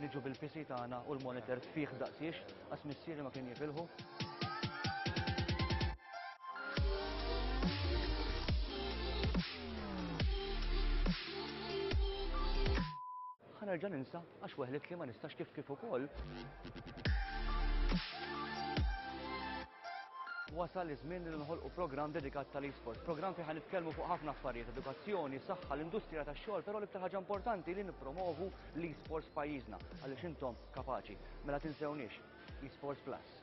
niġu bil-PC tagħna u l-monitor fih daqsiex għas missieri ma kien jifilħu. Ħanerġa' ninsa għax weħlet li ma nistax kif ukoll. Wasal iż-żmien li nħolqu programm dedikat tal-e-sports, programm fejn nitkellmu fuq ħafna affarijiet, edukazzjoni, saħħa, l-industrija tax-xogħol, però l-iktar ħaġa importanti li nippromovu l-e-sports pajjiżna għaliex intom kapaċi. Mela tinsewniex, e-sports plus.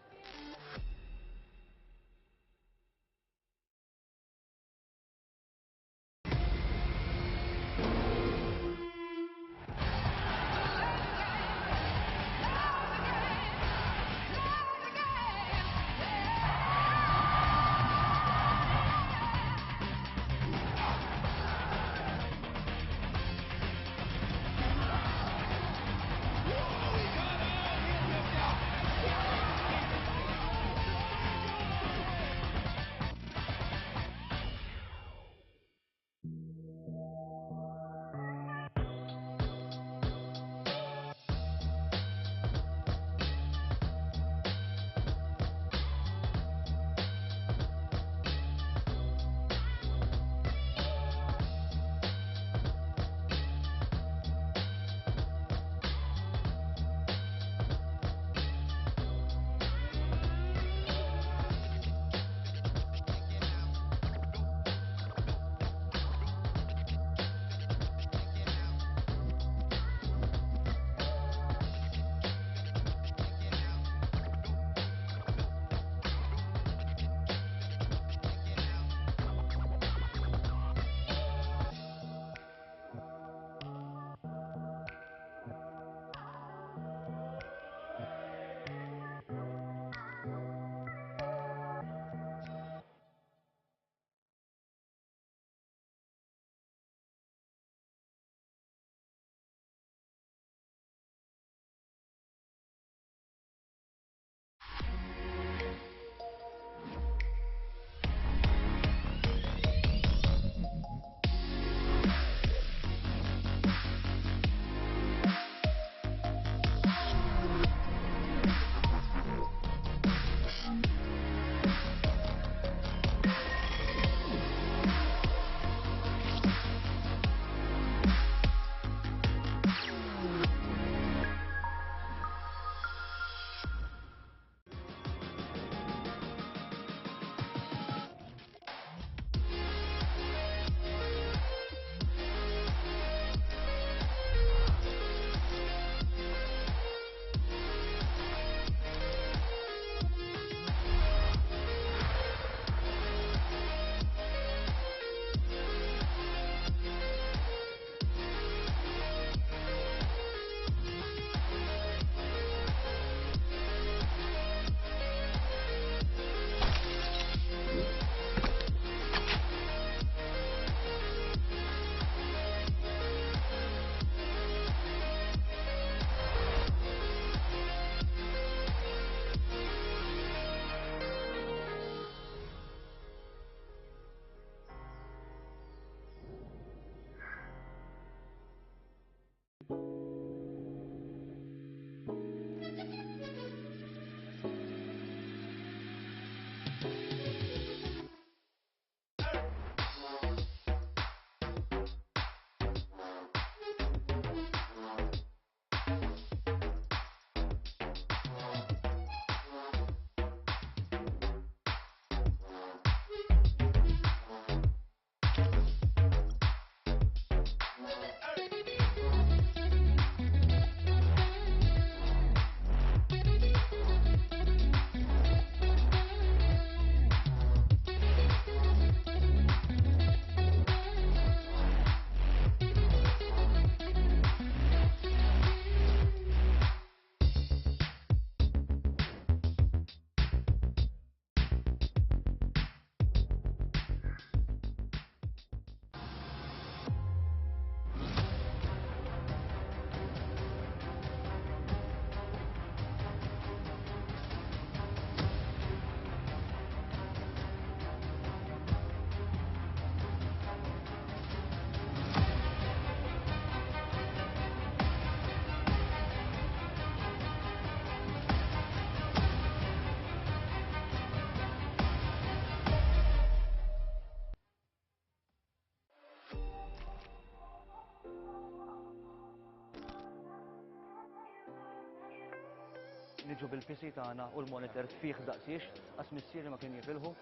niġu bil-PC tagħna u l-monitor fih daqsiex għas missieri ma kien jifilħu.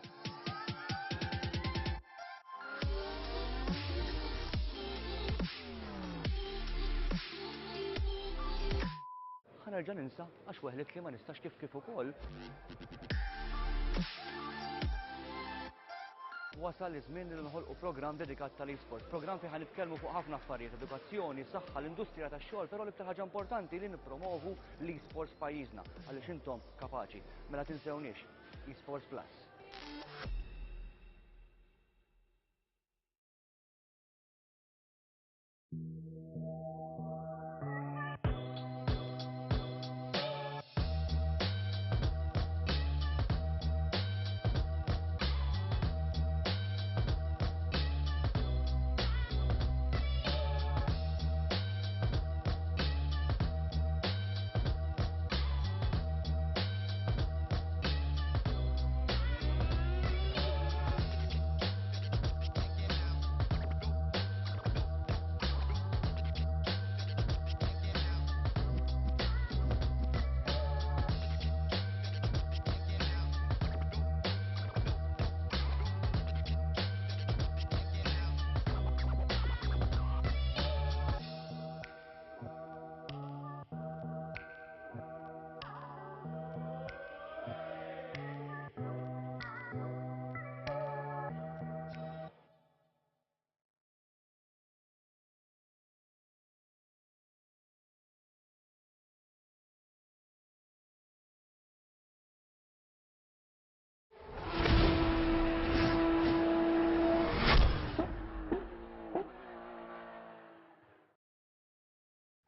Ħanerġa' ninsa għax weħlet li ma nistax kif ukoll. Wasal iż-żmien li nħolqu programm dedikat tal-e-sports, programm fejn ħanitkellmu fuq ħafna affarijiet, edukazzjoni, saħħa, l-industrija tax-xogħol, però l-iktar ħaġa importanti li nippromovu l-e-sports f'pajjiżna għaliex intom kapaċi. Mela tinsewniex, eSports Plus.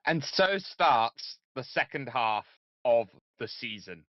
And so starts the second half of the season.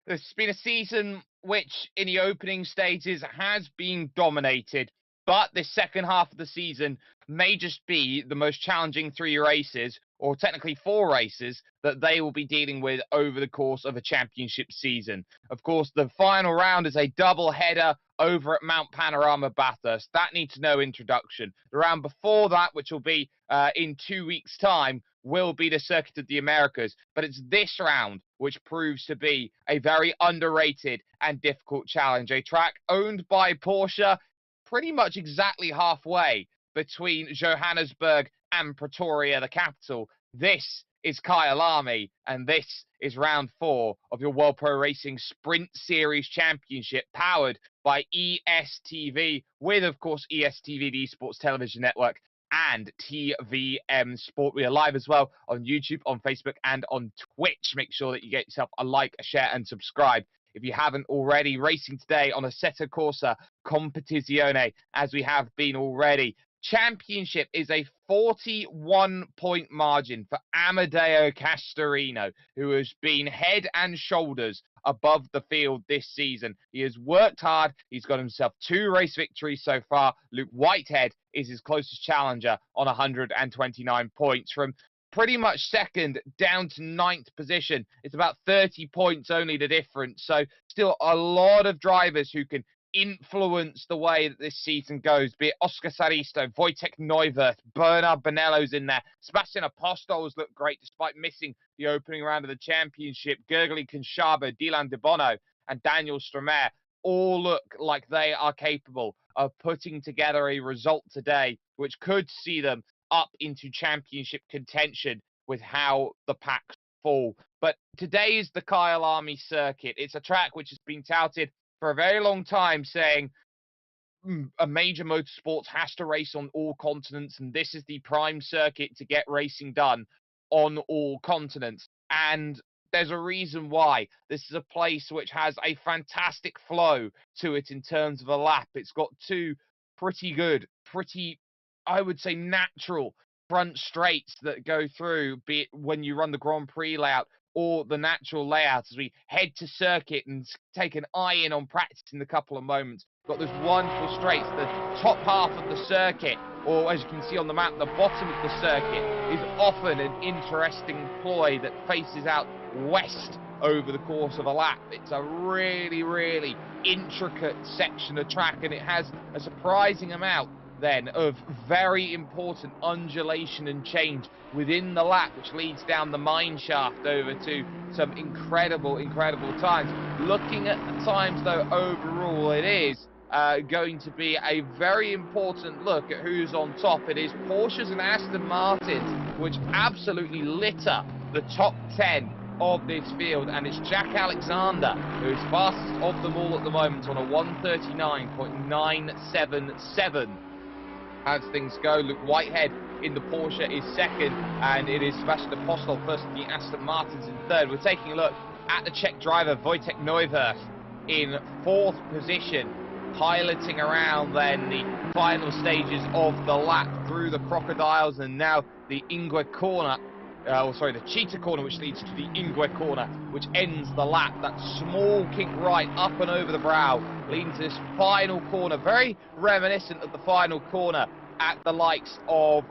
It's been a season which, in the opening stages, has been dominated, but this second half of the season may just be the most challenging 3 races, or technically 4 races, that they will be dealing with over the course of a championship season. Of course, the final round is a double header over at Mount Panorama Bathurst. That needs no introduction. The round before that, which will be in 2 weeks' time, will be the Circuit of the Americas. But it's this round which proves to be a very underrated and difficult challenge. A track owned by Porsche, pretty much exactly halfway between Johannesburg and Pretoria, the capital. This is Kyalami, and this is round 4 of your World Pro Racing Sprint Series Championship, powered by ESTV, with, of course, ESTV, the Esports Television Network, and TVM Sport. We are live as well on YouTube, on Facebook, and on Twitch. Make sure that you get yourself a like, a share, and subscribe if you haven't already. Racing today on Assetto Corsa Competizione, as we have been already. Championship is a 41-point margin for Amedeo Castorino, who has been head and shoulders above the field this season. He has worked hard. He's got himself 2 race victories so far. Luke Whitehead is his closest challenger on 129 points. From pretty much second down to 9th position, it's about 30 points only the difference. So still a lot of drivers who can influence the way that this season goes, be it Oscar Saristo, Wojtek Neuwirth, Bernard Bonello's in there. Sebastian Apostol's looked great despite missing the opening round of the championship. Gergely Conchabo, Dylan De Bono, and Daniel Stromer all look like they are capable of putting together a result today which could see them up into championship contention with how the packs fall. But today is the Kyalami circuit. It's a track which has been touted for a very long time, saying a major motorsports has to race on all continents, and this is the prime circuit to get racing done on all continents. And there's a reason why. This is a place which has a fantastic flow to it in terms of a lap. It's got 2 pretty good, I would say, natural front straights that go through, be it when you run the Grand Prix layout or the natural layout, as we head to circuit and take an eye in on practice in a couple of moments. Got those wonderful straights. The top half of the circuit, or as you can see on the map, the bottom of the circuit, is often an interesting ploy that faces out west over the course of a lap. It's a really, really intricate section of track, and it has a surprising amount then of very important undulation and change within the lap, which leads down the mine shaft over to some incredible times. Looking at the times, though, overall, it is going to be a very important look at who's on top. It is Porsches and Aston Martins, which absolutely litter the top 10 of this field, and it's Jack Alexander who's fastest of them all at the moment on a 1:39.977 as things go. Luke Whitehead in the Porsche is second, and it is Sebastian Apostol first in the Aston Martins in third. We're taking a look at the Czech driver Wojtek Neuwirth in fourth position, piloting around then the final stages of the lap through the crocodiles, and now the Ingwe corner. The cheetah corner, which leads to the Ingwe corner, which ends the lap. That small kink right up and over the brow, leading to this final corner, very reminiscent of the final corner at the likes of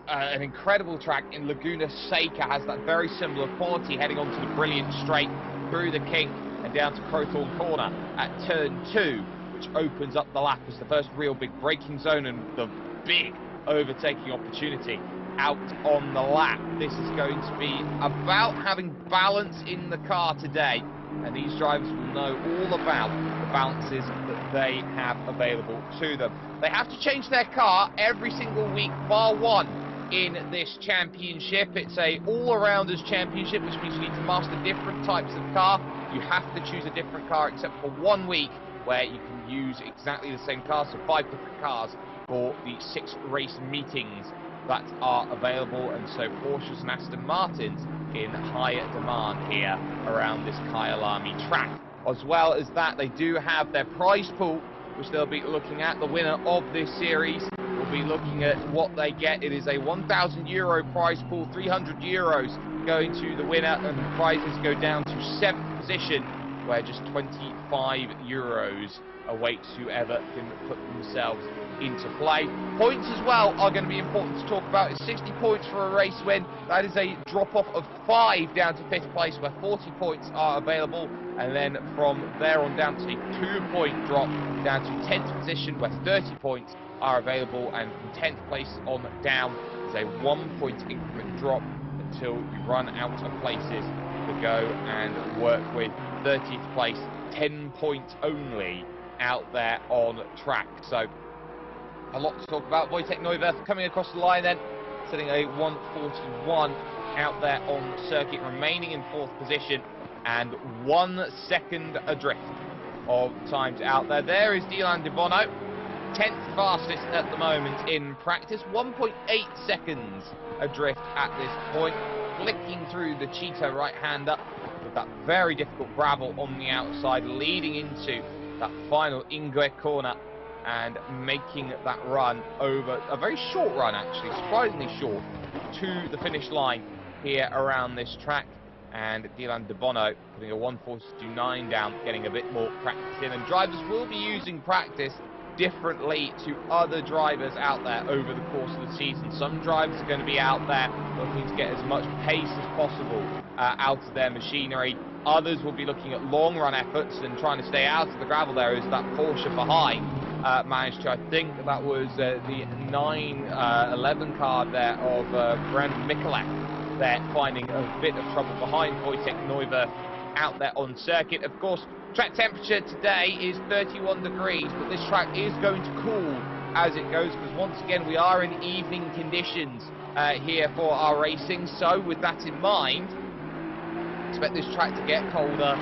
an incredible track in Laguna Seca. Has that very similar quality, heading onto the brilliant straight through the kink and down to Crowthorne corner at turn 2, which opens up the lap as the first real big braking zone and the big overtaking opportunity out on the lap. This is going to be about having balance in the car today, and these drivers will know all about the balances that they have available to them. They have to change their car every single week, bar one, in this championship. It's a all-arounders championship, which means you need to master different types of car. You have to choose a different car, except for 1 week where you can use exactly the same car, so 5 different cars for the 6 race meetings that are available. And so Porsches and Aston Martins in higher demand here around this Kyalami track. As well as that, they do have their prize pool, which they'll be looking at. The winner of this series will be looking at what they get. It is a €1,000 prize pool, €300 going to the winner, and the prizes go down to 7th position, where just €25 awaits whoever can put themselves into play. Points as well are going to be important to talk about. It's 60 points for a race win. That is a drop-off of 5 down to 5th place, where 40 points are available, and then from there on down to a 2-point drop down to 10th position, where 30 points are available, and from 10th place on down is a 1-point increment drop until you run out of places to go and work with. 30th place, 10 points only out there on track. So a lot to talk about. Wojtek Neuwirth coming across the line then, setting a 1:41 out there on circuit, remaining in 4th position and 1 second adrift of times out there. There is Dylan De Bono, 10th fastest at the moment in practice, 1.8 seconds adrift at this point, flicking through the cheetah right-hander with that very difficult gravel on the outside, leading into that final Ingwe corner and making that run over, a very short run actually, surprisingly short, to the finish line here around this track. And Dylan De Bono putting a 1:42.9 down, getting a bit more practice in, and drivers will be using practice differently to other drivers out there over the course of the season. Some drivers are going to be out there looking to get as much pace as possible out of their machinery. Others will be looking at long run efforts and trying to stay out of the gravel there as that Porsche behind managed to, I think that was the 911 car there of Brandon Mikulek there, finding a bit of trouble behind Wojtek Neuwirth out there on circuit. Of course, track temperature today is 31 degrees, but this track is going to cool as it goes, because once again we are in evening conditions here for our racing. So with that in mind, expect this track to get colder,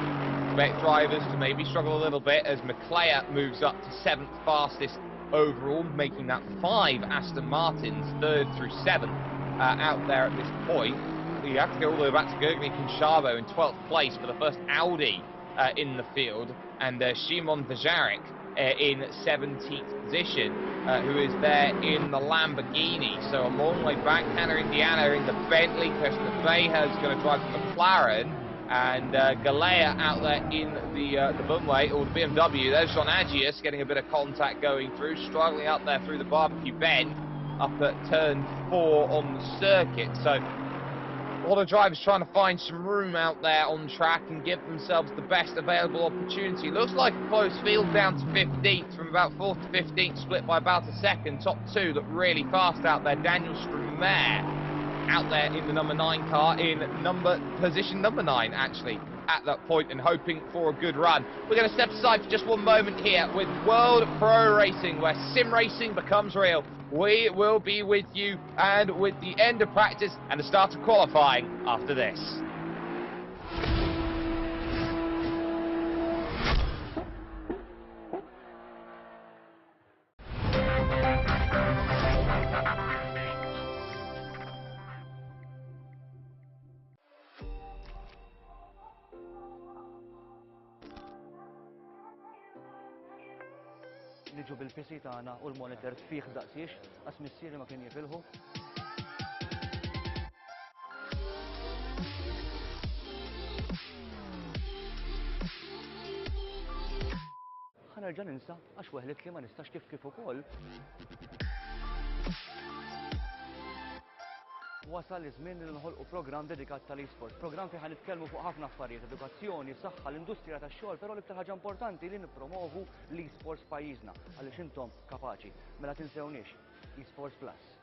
expect drivers to maybe struggle a little bit as McClare moves up to 7th fastest overall, making that 5 Aston Martins, 3rd through 7th out there at this point. You have to go all the way back to Gergely Konchavo in 12th place for the first Audi in the field, and Szymon Vajarek in 17th position, who is there in the Lamborghini. So a long way back, Hannah Indiana in the Bentley, Kirsten Beha is going to drive the McLaren, and Galea out there in the Bunway, or the BMW. There's John Agius getting a bit of contact going through, struggling out there through the barbecue bend up at turn 4 on the circuit. So A lot of drivers trying to find some room out there on track and give themselves the best available opportunity. Looks like a close field down to 15th, from about 4th to 15th, split by about a second. Top two look really fast out there. Daniel Strumer out there in the number 9 car, in position number 9, actually, at that point, and hoping for a good run. We're going to step aside for just one moment here with World Pro Racing, where sim racing becomes real. We will be with you and with the end of practice and the start of qualifying after this. Niġu bil-PC tagħna u l-monitor tfih daqsiex, għas missieri ma kien jifilħu. Ħanerġa' ninsa għax weħlet li ma nistax kif ukoll. Wasal iż-żmien li nħolqu programm dedikat tal-esports, programm fejn ħanitkellmu fuq ħafna affarijiet, edukazzjoni, saħħa, l-industrija tax-xogħol, però l-iktar ħaġa importanti li nippromovu l-esports f'pajjiżna għaliex intom kapaċi. Mela tinsewniex, esports Plus.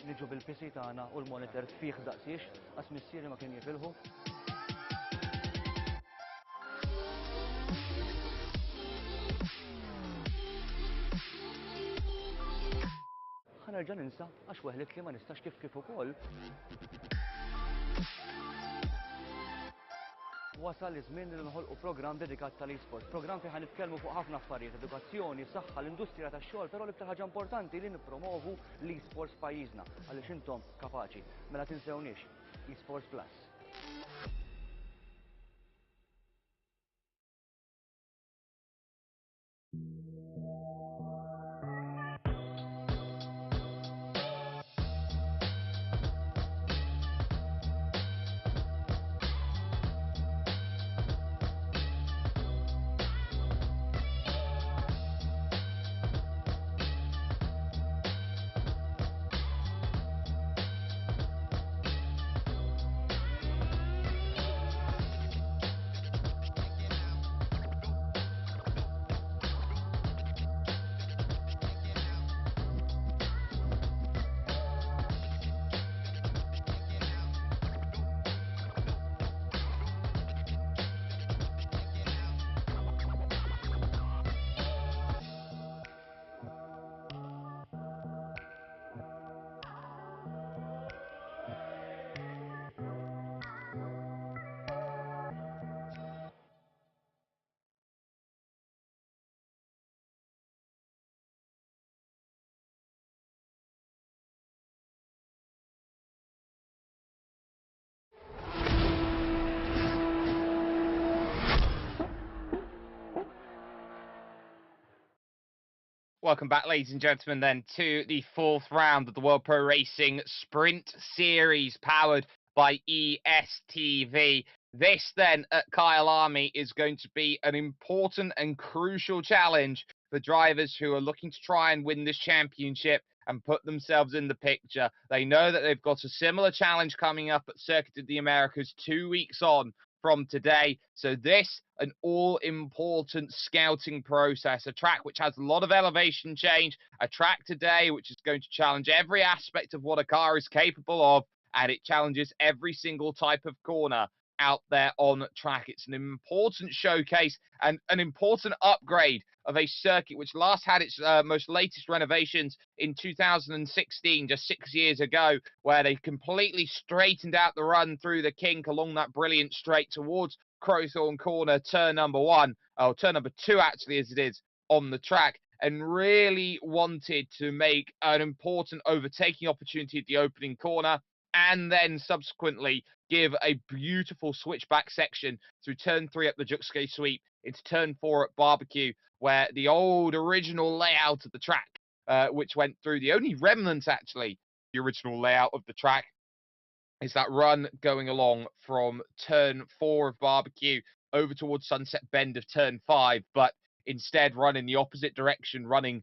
niġu bil-pisi tagħna u l-monitor tfih daqsiex għas missieri ma kien jifilħu. Ħanerġa' ninsa għax weħlet li ma nistax kif ukoll. Wasal iż-żmien li nħolqu programm dedikat tal-esports, programm fejn ħanitkellmu fuq ħafna affarijiet, edukazzjoni, saħħa, l-industrija tax-xogħol, però l-iktar ħaġa importanti li nippromovu l-esports f'pajjiżna għaliex intom kapaċi. Mela tinsewniex, esports Plus. Welcome back, ladies and gentlemen, then to the fourth round of the World Pro Racing Sprint Series, powered by ESTV. This, then, at Kyalami is going to be an important and crucial challenge for drivers who are looking to try and win this championship and put themselves in the picture. They know that they've got a similar challenge coming up at Circuit of the Americas 2 weeks on from today. So this, an all-important scouting process, a track which has a lot of elevation change, a track today which is going to challenge every aspect of what a car is capable of, and it challenges every single type of corner out there on track. It's an important showcase and an important upgrade of a circuit which last had its most latest renovations in 2016, just 6 years ago, where they completely straightened out the run through the kink along that brilliant straight towards Crowthorne Corner, turn number 2 actually, as it is on the track, and really wanted to make an important overtaking opportunity at the opening corner, and then subsequently give a beautiful switchback section through turn 3 up the Juxke sweep into turn 4 at Barbecue, where the old original layout of the track, which went through the only remnants, actually, the original layout of the track, is that run going along from turn 4 of Barbecue over towards Sunset Bend of turn 5, but instead run in the opposite direction, running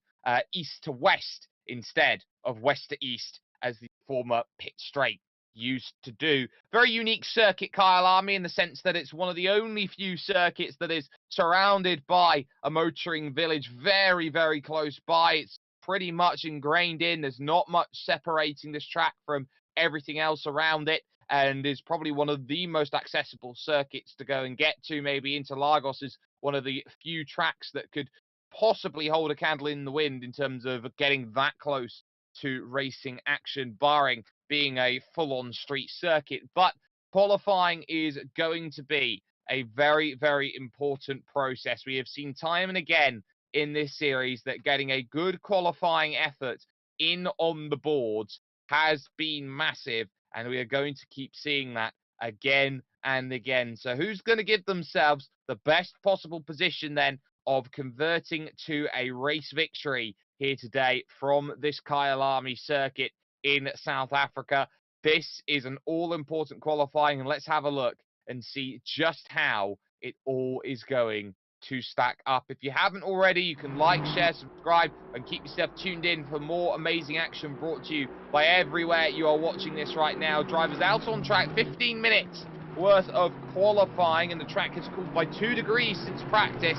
east to west instead of west to east, as the former pit straight used to do. Very unique circuit, Kyalami, in the sense that it's one of the only few circuits that is surrounded by a motoring village very, very close by. It's pretty much ingrained in. There's not much separating this track from everything else around it, and is probably one of the most accessible circuits to go and get to. Maybe Interlagos is one of the few tracks that could possibly hold a candle in the wind in terms of getting that close to racing action, barring being a full-on street circuit. But qualifying is going to be a very, very important process. We have seen time and again in this series that getting a good qualifying effort in on the boards has been massive, and we are going to keep seeing that again and again. So who's going to give themselves the best possible position then of converting to a race victory here today from this Kyalami circuit in South Africa? This is an all-important qualifying, and let's have a look and see just how it all is going to stack up. If you haven't already, you can like, share, subscribe, and keep yourself tuned in for more amazing action brought to you by everywhere you are watching this right now. Drivers out on track, 15 minutes worth of qualifying, and the track has cooled by 2 degrees since practice.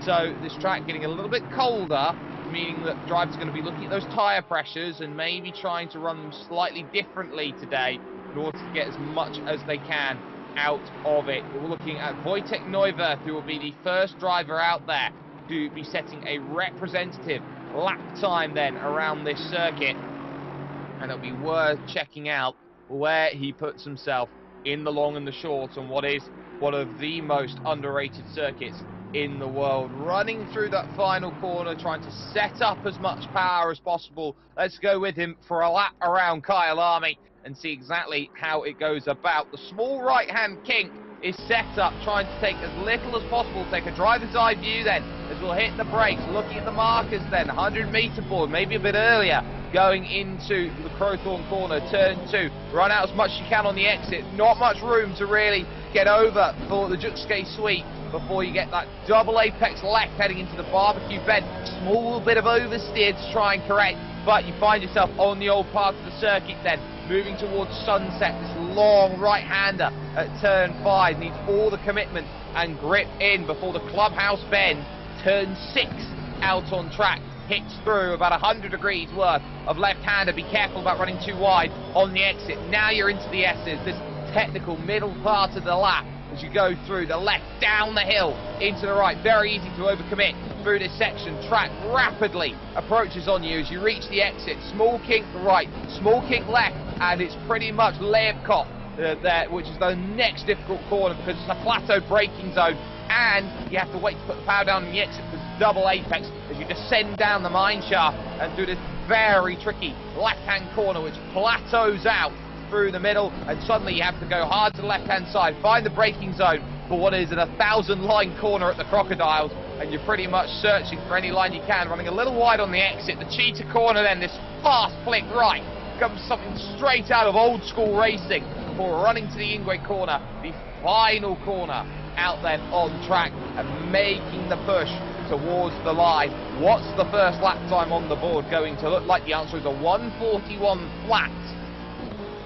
So this track getting a little bit colder meaning that the drivers are going to be looking at those tyre pressures and maybe trying to run them slightly differently today in order to get as much as they can out of it. We're looking at Wojtek Neuwirth, who will be the first driver out there to be setting a representative lap time then around this circuit, and it'll be worth checking out where he puts himself in the long and the short on what is one of the most underrated circuits in the world. Running through that final corner, trying to set up as much power as possible. Let's go with him for a lap around Kyalami and see exactly how it goes about. The small right-hand kink is set up, trying to take as little as possible, take a driver's eye view then, as we'll hit the brakes, looking at the markers then, 100-meter board, maybe a bit earlier, going into the Crowthorne corner, turn 2, run out as much as you can on the exit, not much room to really get over for the Juxke sweep before you get that double apex left heading into the barbecue bend, small bit of oversteer to try and correct, but you find yourself on the old part of the circuit then, moving towards Sunset. This long right-hander at turn 5 needs all the commitment and grip in before the clubhouse bend. Turn 6 out on track, hits through about 100 degrees worth of left-hander. Be careful about running too wide on the exit. Now you're into the S's, this technical middle part of the lap as you go through the left, down the hill, into the right. Very easy to overcommit through this section. Track rapidly approaches on you as you reach the exit. Small kink right, small kink left, and it's pretty much Leibkopf there, which is the next difficult corner because it's a plateau braking zone, and you have to wait to put the power down on the exit because it's double apex as you descend down the mine shaft and through this very tricky left-hand corner which plateaus out through the middle, and suddenly you have to go hard to the left-hand side, find the braking zone for what is an 1,000-line corner at the Crocodiles, and you're pretty much searching for any line you can, running a little wide on the exit. The Cheetah corner then, this fast flick right, comes something straight out of old school racing before running to the Ingwe corner, the final corner out then on track and making the push towards the line. What's the first lap time on the board going to look like? The answer is a 1:41 flat,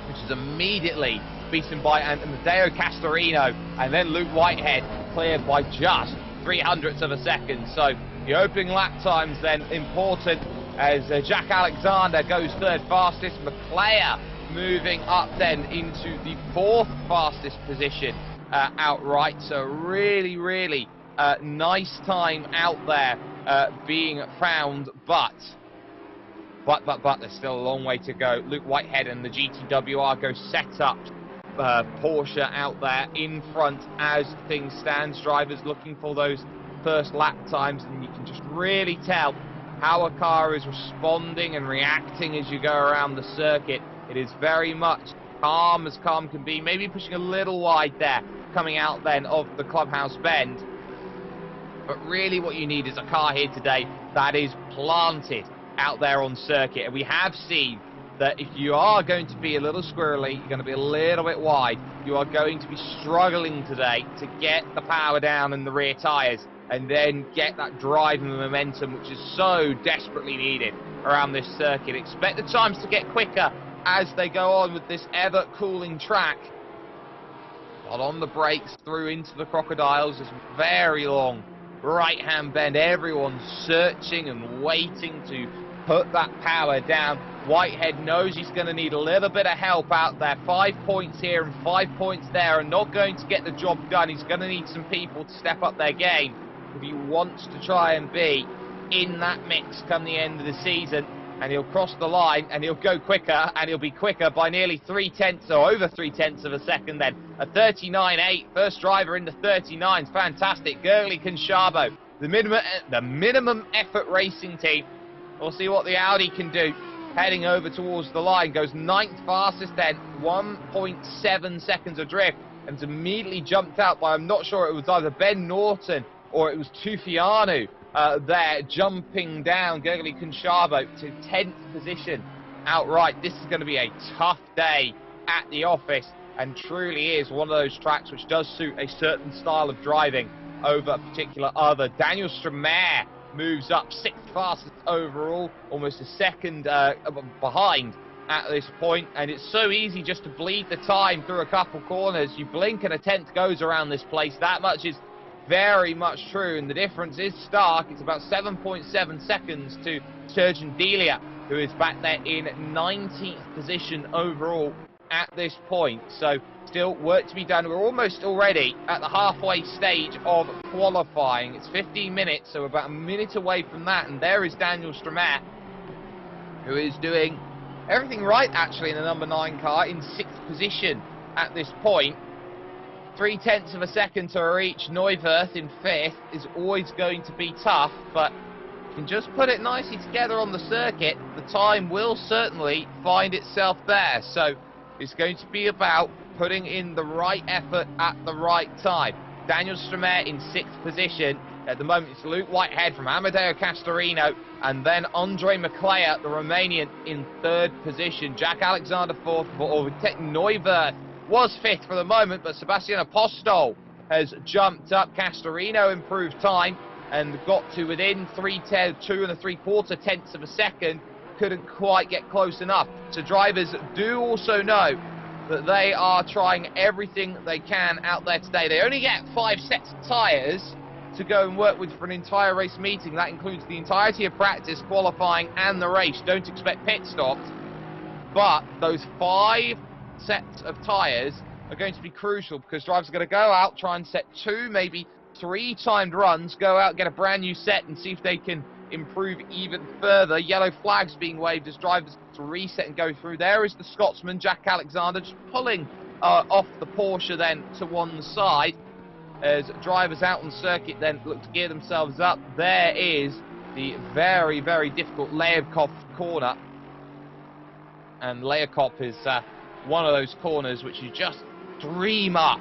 which is immediately beaten by Amedeo Castorino, and then Luke Whitehead cleared by just 0.03 of a second. So the opening lap times then important as Jack Alexander goes third fastest, McClare moving up then into the 4th fastest position outright. So really nice time out there being found, but there's still a long way to go. Luke Whitehead and the GTWR go set up. Porsche out there in front as things stand. Drivers looking for those first lap times, and you can just really tell how a car is responding and reacting as you go around the circuit. It is very much calm as calm can be, maybe pushing a little wide there, coming out then of the clubhouse bend. But really what you need is a car here today that is planted out there on circuit. And we have seen that if you are going to be a little squirrely, you're going to be a little bit wide, you are going to be struggling today to get the power down in the rear tyres and then get that drive and the momentum which is so desperately needed around this circuit. Expect the times to get quicker as they go on with this ever cooling track. But on the brakes through into the Crocodiles, this very long right-hand bend, everyone's searching and waiting to put that power down. Whitehead knows he's going to need a little bit of help out there. 5 points here and 5 points there are not going to get the job done. He's going to need some people to step up their game if he wants to try and be in that mix come the end of the season. And he'll cross the line and he'll go quicker, and he'll be quicker by nearly 0.3 or over 0.3 of a second then. A 39.8, first driver in the 39s, fantastic. Gurley Conchabo, the minimum effort racing team. We'll see what the Audi can do. Heading over towards the line, goes 9th fastest then, 1.7 seconds adrift, and it's immediately jumped out by, I'm not sure, it was either Ben Norton or it was Tufianu there, jumping down Gurley Conchabo to 10th position outright. This is going to be a tough day at the office, and truly is one of those tracks which does suit a certain style of driving over a particular other. Daniel Stramer moves up 6th fastest overall, almost a second behind at this point, and it's so easy just to bleed the time through a couple corners. You blink and a 10th goes around this place. That much is very much true, and the difference is stark. It's about 7.7 seconds to Surgeon Delia, who is back there in 19th position overall at this point. So still work to be done. We're almost already at the halfway stage of qualifying. It's 15 minutes, so about a minute away from that, and there is Daniel Stramet, who is doing everything right actually in the number 9 car, in 6th position at this point. 0.3 of a second to reach Neuwirth in 5th is always going to be tough, but you can just put it nicely together on the circuit. The time will certainly find itself there, so it's going to be about putting in the right effort at the right time. Daniel Stramet in 6th position. At the moment, it's Luke Whitehead from Amadeo Castorino, and then Andre Maclea, the Romanian, in 3rd position. Jack Alexander 4th, or Neuwirth was 5th for the moment, but Sebastian Apostol has jumped up. Castorino improved time and got to within 2.75 of a second. Couldn't quite get close enough. So drivers do also know that they are trying everything they can out there today. They only get 5 sets of tyres to go and work with for an entire race meeting. That includes the entirety of practice, qualifying and the race. Don't expect pit stops, but those 5 sets of tyres are going to be crucial, because drivers are going to go out, try and set 2, maybe 3 timed runs, go out, get a brand new set and see if they can improve even further. Yellow flags being waved as drivers to reset and go through. There is the Scotsman, Jack Alexander, just pulling off the Porsche then to one side, as drivers out on the circuit then look to gear themselves up. There is the very, very difficult Leakop corner, and Leakop is one of those corners which you just dream up,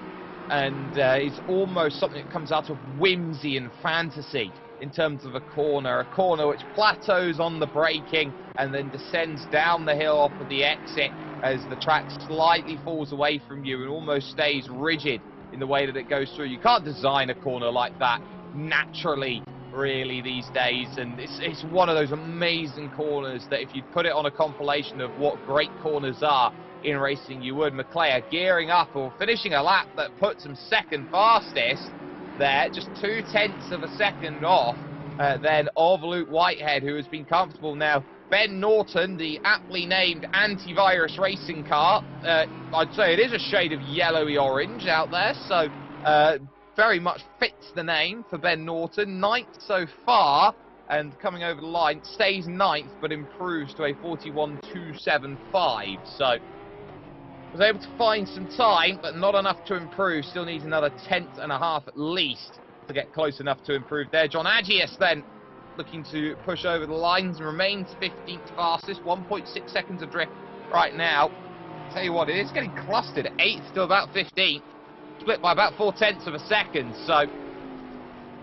and it's almost something that comes out of whimsy and fantasy in terms of a corner which plateaus on the braking and then descends down the hill off of the exit as the track slightly falls away from you and almost stays rigid in the way that it goes through. You can't design a corner like that naturally, really, these days, and it's one of those amazing corners that if you put it on a compilation of what great corners are in racing, you would. Maclea gearing up, or finishing a lap that puts him 2nd fastest there, just 0.2 of a second off then of Luke Whitehead, who has been comfortable now. Ben Norton, the aptly named antivirus racing car, I'd say it is a shade of yellowy orange out there, so very much fits the name for Ben Norton. 9th so far, and coming over the line, stays 9th, but improves to a 41.275. So was able to find some time, but not enough to improve. Still needs another 1.5 at least to get close enough to improve there. John Agius then looking to push over the lines and remains 15th fastest. 1.6 seconds of drift right now. Tell you what, it is getting clustered. 8th to about 15th. Split by about 0.4 of a second. So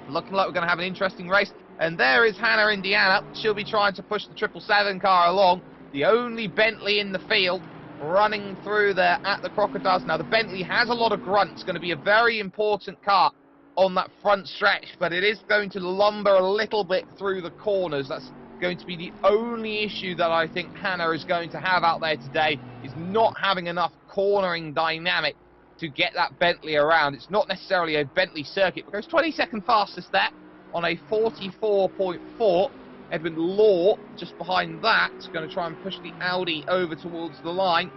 looking like we're going to have an interesting race. And there is Hannah Indiana. She'll be trying to push the 777 car along. The only Bentley in the field, running through there at the Crocodiles. Now, the Bentley has a lot of grunt. It's going to be a very important car on that front stretch, but it is going to lumber a little bit through the corners. That's going to be the only issue that I think Hannah is going to have out there today, is not having enough cornering dynamic to get that Bentley around. It's not necessarily a Bentley circuit, but goes 22nd fastest there on a 44.4. Edwin Law, just behind that, is going to try and push the Audi over towards the line.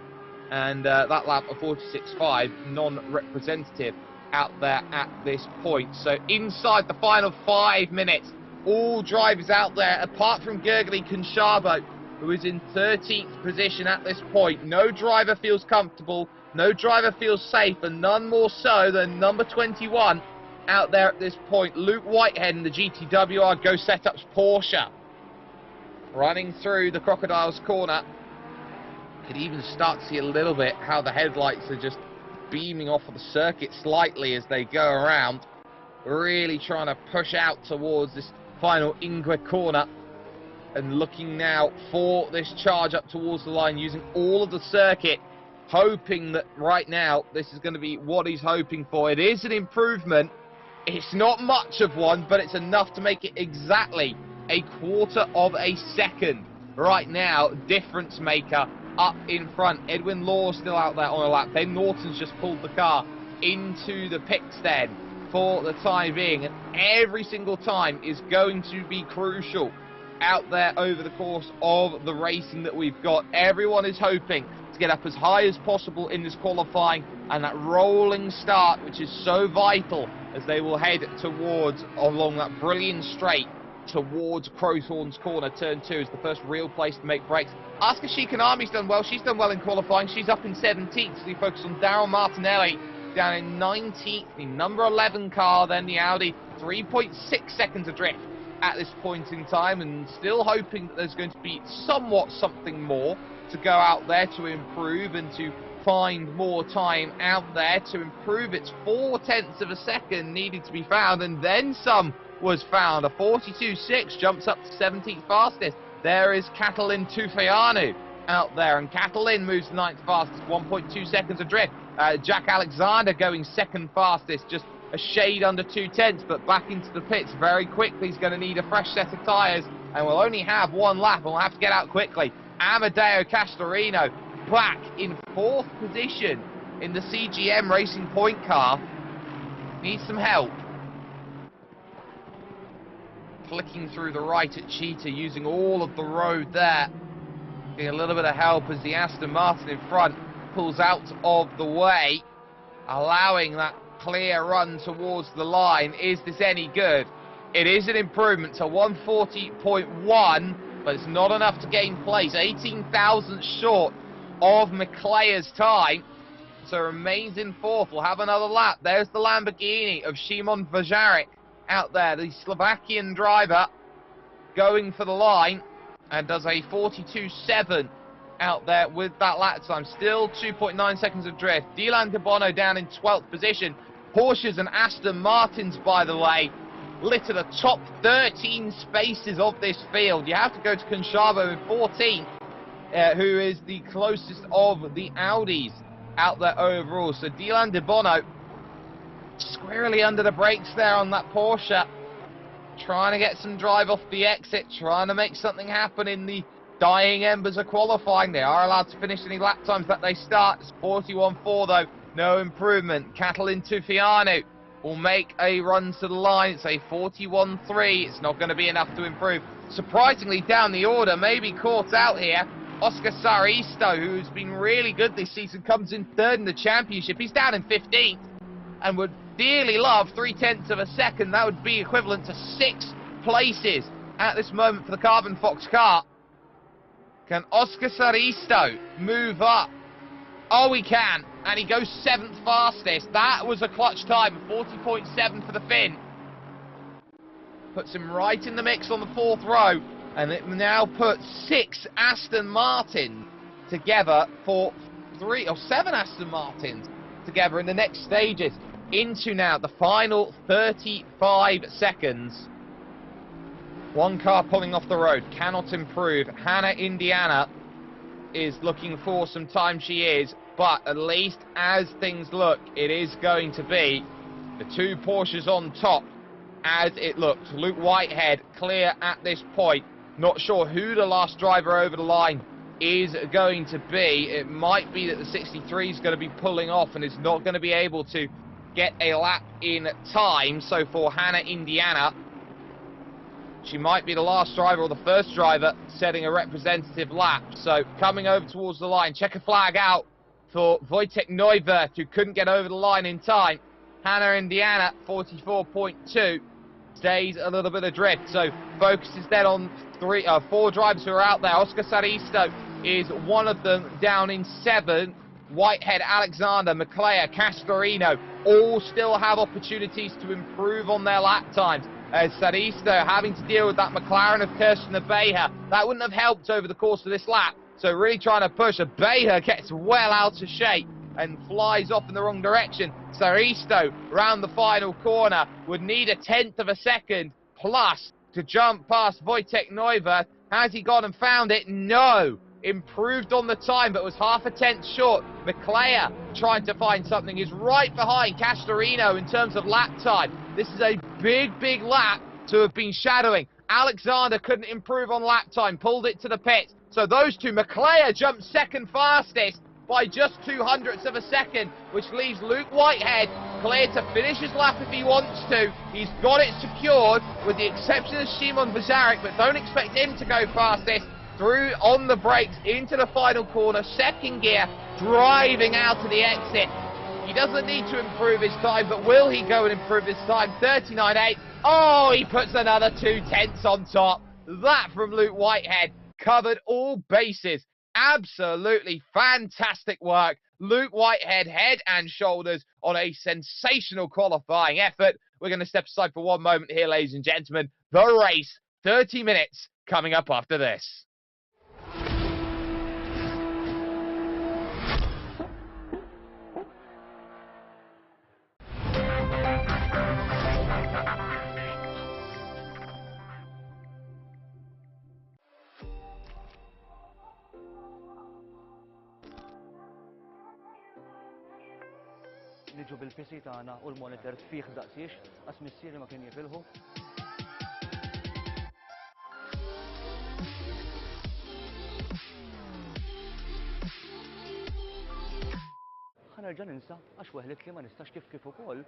And that lap of 46.5, non-representative out there at this point. So inside the final 5 minutes, all drivers out there, apart from Gergely Conchabo, who is in 13th position at this point. No driver feels comfortable, no driver feels safe, and none more so than number 21 out there at this point. Luke Whitehead in the GTWR Go Setups Porsche, running through the Crocodiles corner. Could even start to see a little bit how the headlights are just beaming off of the circuit slightly as they go around. Really trying to push out towards this final Ingwe corner and looking now for this charge up towards the line, using all of the circuit, hoping that right now this is going to be what he's hoping for. It is an improvement. It's not much of one, but it's enough to make it exactly a 1/4 of a second. Right now, difference maker up in front. Edwin Law still out there on a lap. Ben Norton's just pulled the car into the pits then for the time being, and every single time is going to be crucial out there over the course of the racing that we've got. Everyone is hoping to get up as high as possible in this qualifying, and that rolling start, which is so vital as they will head towards, along that brilliant straight, towards Crowthorne's Corner. Turn 2 is the first real place to make breaks. Asuka Shikanami's done well. She's done well in qualifying. She's up in 17th. So we focus on Daryl Martinelli down in 19th. The number 11 car, then the Audi. 3.6 seconds adrift at this point in time, and still hoping that there's going to be somewhat something more to go out there to improve and to find more time out there to improve. It's 0.4 of a second needed to be found, and then some was found. A 42.6 jumps up to 17th fastest. There is Catalin Tufeanu out there, and Catalin moves 9th fastest, 1.2 seconds adrift. Jack Alexander going 2nd fastest, just a shade under 0.2, but back into the pits very quickly. He's going to need a fresh set of tyres, and we'll only have one lap, and we'll have to get out quickly. Amadeo Castorino back in 4th position in the CGM Racing Point car. Needs some help. Flicking through the right at Cheetah, using all of the road there. Getting a little bit of help as the Aston Martin in front pulls out of the way, allowing that clear run towards the line. Is this any good? It is an improvement to 140.1, but it's not enough to gain place. 18 thousandths short of McClare's time, so remains in 4th. We'll have another lap. There's the Lamborghini of Szymon Vajarek out there, the Slovakian driver, going for the line, and does a 42.7 out there with that lap time. Still 2.9 seconds of drift. Dylan De Bono down in 12th position. Porsches and Aston Martins, by the way, litter the top 13 spaces of this field. You have to go to Conchavo in 14th, who is the closest of the Audis out there overall. So Dylan De Bono squarely under the brakes there on that Porsche, trying to get some drive off the exit, trying to make something happen in the dying embers of qualifying. They are allowed to finish any lap times that they start. It's 41.4 though, no improvement. Catalin Tufeanu will make a run to the line. It's a 41.3. It's not going to be enough to improve. Surprisingly, down the order, maybe caught out here, Oscar Saristo, who's been really good this season, comes in 3rd in the championship. He's down in 15th and would dearly love 0.3 of a second. That would be equivalent to 6 places at this moment for the Carbon Fox car. Can Oscar Saristo move up? Oh, he can, and he goes 7th fastest. That was a clutch time, 40.7 for the Finn. Puts him right in the mix on the 4th row, and it now puts 6 Aston Martins together for 7 Aston Martins together in the next stages. Into now the final 35 seconds. One car pulling off the road, cannot improve. Hannah Indiana is looking for some time, she is, but at least as things look, it is going to be the 2 Porsches on top as it looks. Luke Whitehead clear at this point. Not sure who the last driver over the line is going to be. It might be that the 63 is going to be pulling off and is not going to be able to get a lap in time. So for Hannah Indiana, she might be the last driver or the first driver setting a representative lap. So coming over towards the line, checker flag out for Wojtek Neuwirth, who couldn't get over the line in time. Hannah Indiana, 44.2, stays a little bit adrift. So focuses then on 4 drivers who are out there. Oscar Saristo is one of them, down in 7th. Whitehead, Alexander, McClare, Castorino, all still have opportunities to improve on their lap times. Saristo having to deal with that McLaren of Kirsten Abeja. That wouldn't have helped over the course of this lap. So really trying to push. Abeja gets well out of shape and flies off in the wrong direction. Saristo, round the final corner, would need 1/10 of a second plus to jump past Wojtek Neuwirth. Has he gone and found it? No. Improved on the time, but was 0.5 short. McClare trying to find something, is right behind Castorino in terms of lap time. This is a big lap to have been shadowing. Alexander couldn't improve on lap time, pulled it to the pits. So those two, McClare jumped 2nd fastest by just 0.02 of a second, which leaves Luke Whitehead clear to finish his lap if he wants to. He's got it secured, with the exception of Szymon Wozarek, but don't expect him to go past this. Through on the brakes into the final corner, second gear, driving out to the exit. He doesn't need to improve his time, but will he go and improve his time? 39.8. Oh, he puts another 2/10 on top. That from Luke Whitehead covered all bases. Absolutely fantastic work. Luke Whitehead, head and shoulders on a sensational qualifying effort. We're going to step aside for one moment here, ladies and gentlemen. The race, 30 minutes, coming up after this. Niġu bil-PC tagħna u l-monitor fih daqsiex, għas missieri ma kien jifilħu. Ħanerġa' ninsa għax weħlet li ma nistax kif ukoll.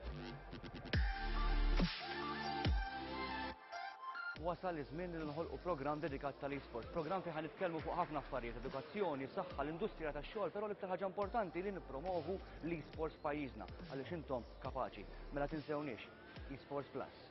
Wasal iż-żmien li nħolqu programm dedikat tal-esports, programm fejn ħanitkellmu fuq ħafna affarijiet, edukazzjoni, saħħa, l-industrija tax-xogħol, però l-iktar ħaġa importanti li nippromovu l-esports pajjiżna għaliex intom kapaċi. Mela tinsewniex, eSports Plus.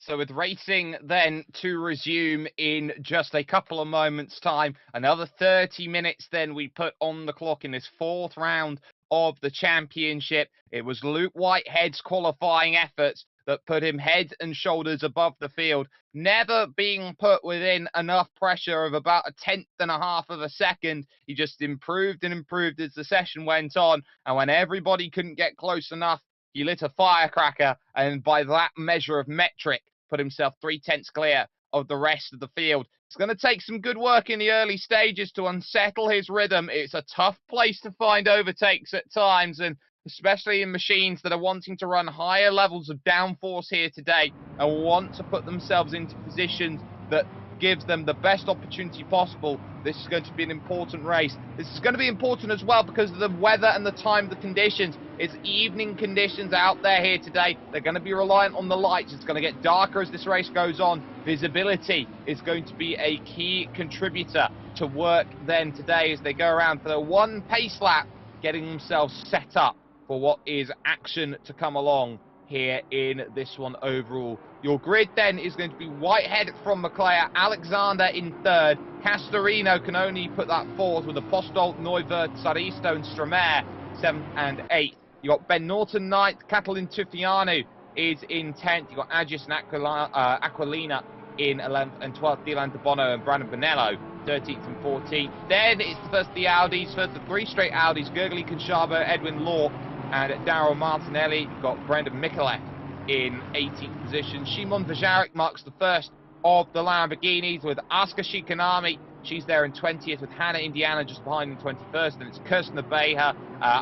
So with racing then to resume in just a couple of moments' time, another 30 minutes then we put on the clock in this fourth round of the championship. It was Luke Whitehead's qualifying efforts that put him head and shoulders above the field, never being put within enough pressure of about a tenth and a half of a second. He just improved and improved as the session went on, and when everybody couldn't get close enough, he lit a firecracker, and by that measure of metric, put himself 3/10 clear of the rest of the field. It's going to take some good work in the early stages to unsettle his rhythm. It's a tough place to find overtakes at times, and especially in machines that are wanting to run higher levels of downforce here today and want to put themselves into positions that gives them the best opportunity possible. This is going to be an important race. This is going to be important as well because of the weather and the time, the conditions. It's evening conditions out there here today. They're going to be reliant on the lights. It's going to get darker as this race goes on. Visibility is going to be a key contributor to work then today as they go around for the one pace lap, getting themselves set up for what is action to come along here in this one overall. Your grid then is going to be Whitehead from McClare, Alexander in third, Castorino can only put that fourth with Apostol, Neuvert, Saristo and Stramair 7th and 8th. You got Ben Norton 9th, Catalin Tufianu is in 10th, you got Agis and Aquilina in 11th and 12th, Dylan De Bono and Brandon Bonello 13th and 14th. Then it's first the Audis, first the three straight Audis, Gergely Conchavo, Edwin Law and Daryl Martinelli. You've got Brendan Mikulev in 18th position. Shimon Vajarek marks the first of the Lamborghinis with Asuka Shikanami. She's there in 20th with Hannah Indiana just behind in 21st. And it's Kirsten Beha,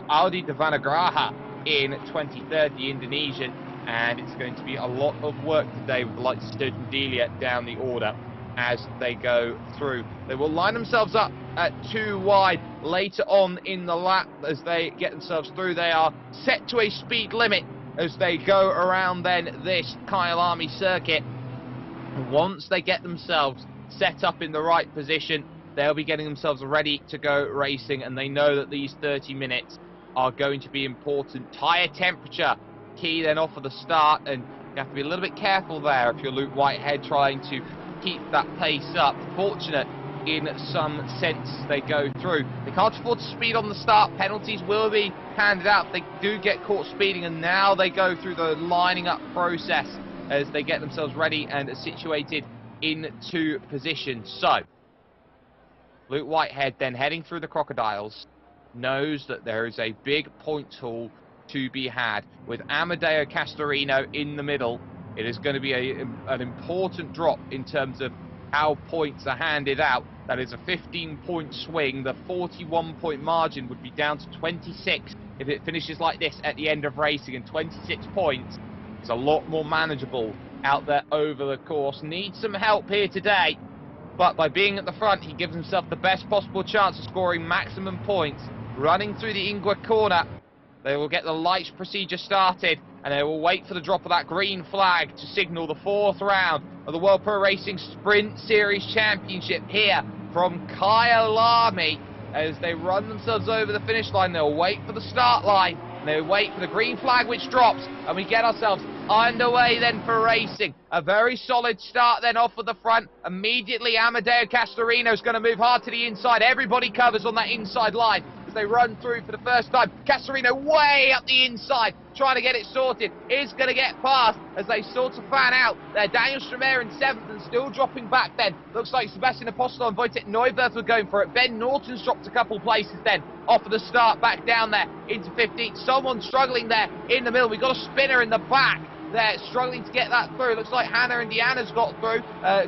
Audi Devanagraha in 23rd, the Indonesian. And it's going to be a lot of work today with the likes of Sturgeon Delia down the order as they go through. They will line themselves up at 2 wide later on in the lap as they get themselves through. They are set to a speed limit as they go around then this Kyalami circuit. And once they get themselves set up in the right position, they'll be getting themselves ready to go racing, and they know that these 30 minutes are going to be important. Tyre temperature key then off of the start, and you have to be a little bit careful there if you're Luke Whitehead trying to keep that pace up. Fortunate in some sense they go through. They can't afford to speed on the start. Penalties will be handed out if they do get caught speeding, and now they go through the lining up process as they get themselves ready and situated into position. So Luke Whitehead then heading through the Crocodiles knows that there is a big point haul to be had. With Amadeo Castorino in the middle, it is going to be an important drop in terms of how points are handed out. That is a 15-point swing. The 41-point margin would be down to 26 if it finishes like this at the end of racing, and 26 points is a lot more manageable out there over the course. Needs some help here today, but by being at the front, he gives himself the best possible chance of scoring maximum points. Running through the Ingua corner, they will get the lights procedure started, and they will wait for the drop of that green flag to signal the fourth round of the World Pro Racing Sprint Series Championship here from Kyalami. As they run themselves over the finish line, they'll wait for the start line, and they'll wait for the green flag which drops, and we get ourselves underway then for racing. A very solid start then off of the front. Immediately Amadeo Castorino is going to move hard to the inside. Everybody covers on that inside line as they run through for the first time. Castorino way up the inside, trying to get it sorted. Is going to get past as they sort of fan out. There, Daniel Stramair in 7th and still dropping back then. Looks like Sebastian Apostol and Wojtek Neuvert were going for it. Ben Norton's dropped a couple places then off of the start, back down there into 15th. Someone struggling there in the middle. We've got a spinner in the back there, struggling to get that through. Looks like Hannah Indiana's got through.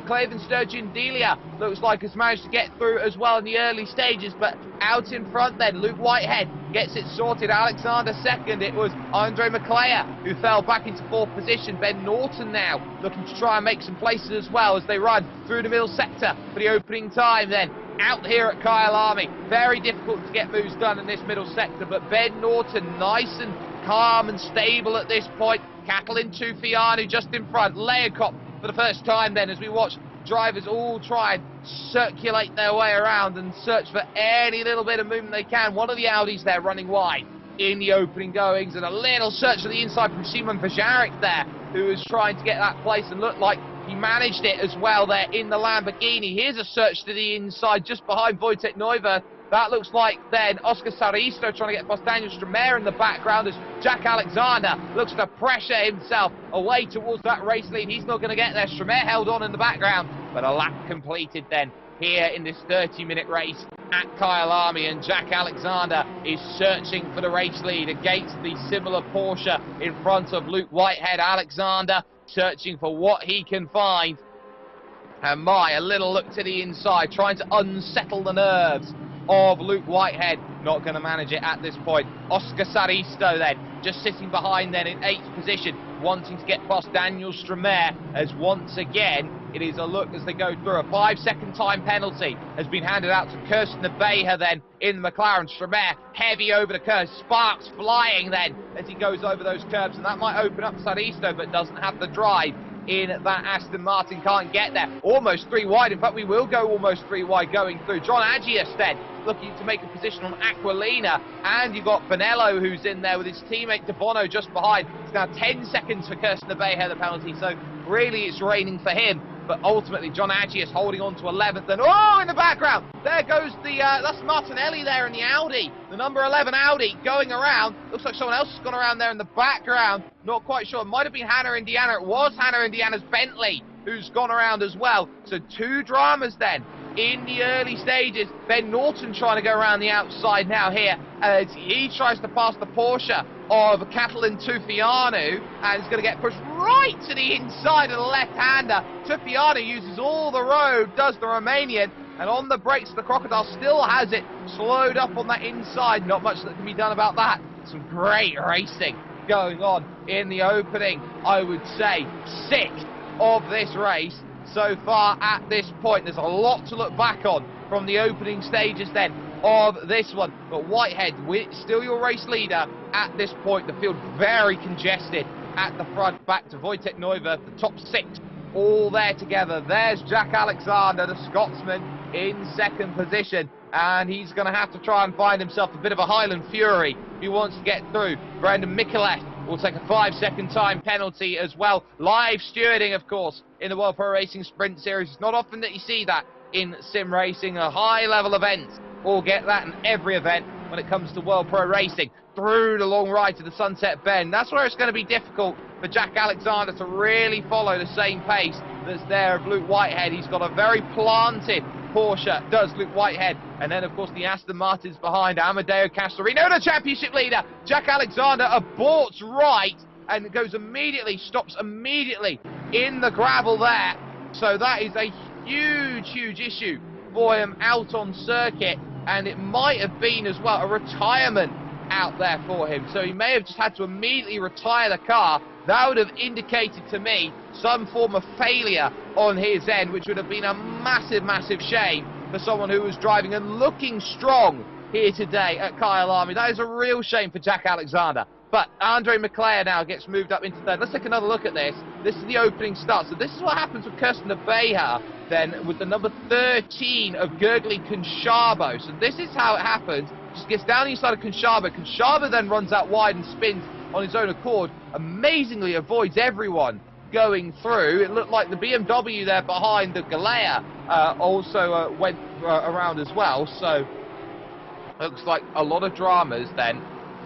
Claven Sturgeon Delia looks like has managed to get through as well in the early stages, but out in front then, Luke Whitehead gets it sorted. Alexander second. It was Andre McClare who fell back into 4th position. Ben Norton now looking to try and make some places as well as they run through the middle sector for the opening time then. Out here at Kyalami, very difficult to get moves done in this middle sector, but Ben Norton nice and calm and stable at this point. Catalin Tufianu just in front. Leakop for the first time then as we watch drivers all try and circulate their way around and search for any little bit of movement they can. One of the Audis there running wide in the opening goings, and a little search to the inside from Simon Vajarek there who was trying to get that place and looked like he managed it as well there in the Lamborghini. Here's a search to the inside just behind Wojtek Neuwirth. That looks like then Oscar Saristo trying to get past Daniel Stramer in the background as Jack Alexander looks to pressure himself away towards that race lead. He's not going to get there. Stramer held on in the background, but a lap completed then here in this 30-minute race at Kyalami, and Jack Alexander is searching for the race lead against the similar Porsche in front of Luke Whitehead. Alexander searching for what he can find, and a little look to the inside, trying to unsettle the nerves of Luke Whitehead. Not going to manage it at this point. Oscar Saristo then just sitting behind then in 8th position, wanting to get past Daniel Stramer, as once again it is a look as they go through. A 5-second time penalty has been handed out to Kirsten Beher then in the McLaren. Stramer heavy over the curves, sparks flying then as he goes over those curbs, and that might open up Saristo, but doesn't have the drive in that Aston Martin, can't get there. Almost 3 wide. In fact, we will go almost 3 wide going through. John Agius then looking to make a position on Aquilina, and you've got Bonello who's in there with his teammate De Bono just behind. It's now 10 seconds for Kirsten Beher, the penalty, so really it's raining for him. But ultimately, John Agius holding on to 11th. And in the background, there goes that's Martinelli there in the Audi. The number 11 Audi going around. Looks like someone else has gone around there in the background. Not quite sure. It might have been Hannah Indiana. It was Hannah Indiana's Bentley who's gone around as well. So 2 dramas then in the early stages. Ben Norton trying to go around the outside now here as he tries to pass the Porsche of Catalin Tufianu, and is going to get pushed right to the inside of the left-hander. Tufianu uses all the road, does the Romanian, and on the brakes the Crocodile still has it slowed up on that inside. Not much that can be done about that. Some great racing going on in the opening, I would say, 6th of this race so far at this point. There's a lot to look back on from the opening stages then of this one, but Whitehead still your race leader at this point. The field very congested at the front, back to Wojtek Neuwirth, the top 6 all there together. There's Jack Alexander, the Scotsman, in 2nd position, and he's going to have to try and find himself a bit of a Highland Fury if he wants to get through. Brendan Mikulev will take a 5-second time penalty as well. Live stewarding, of course, in the World Pro Racing Sprint Series. It's not often that you see that in sim racing. A high-level event will get that in every event when it comes to World Pro Racing. Through the long ride to the Sunset Bend. That's where it's going to be difficult for Jack Alexander to really follow the same pace that's there of Luke Whitehead. He's got a very planted Porsche, does Luke Whitehead, and then of course the Aston Martins behind. Amadeo Castorino, the championship leader. Jack Alexander aborts right and stops immediately in the gravel there. So that is a huge issue for him out on circuit, and it might have been as well a retirement out there for him. So he may have just had to immediately retire the car. That would have indicated to me some form of failure on his end, which would have been a massive shame for someone who was driving and looking strong here today at Kyalami. That is a real shame for Jack Alexander. But Andre McLeod now gets moved up into 3rd. Let's take another look at this. This is the opening start. So this is what happens with Kirsten Beher then with the number 13 of Gurgly Conchabo. So this is how it happens. Just gets down the inside of Conchabo. Conchabo then runs out wide and spins on his own accord. Amazingly avoids everyone going through. It looked like the BMW there behind the Galea also went around as well. So looks like a lot of dramas then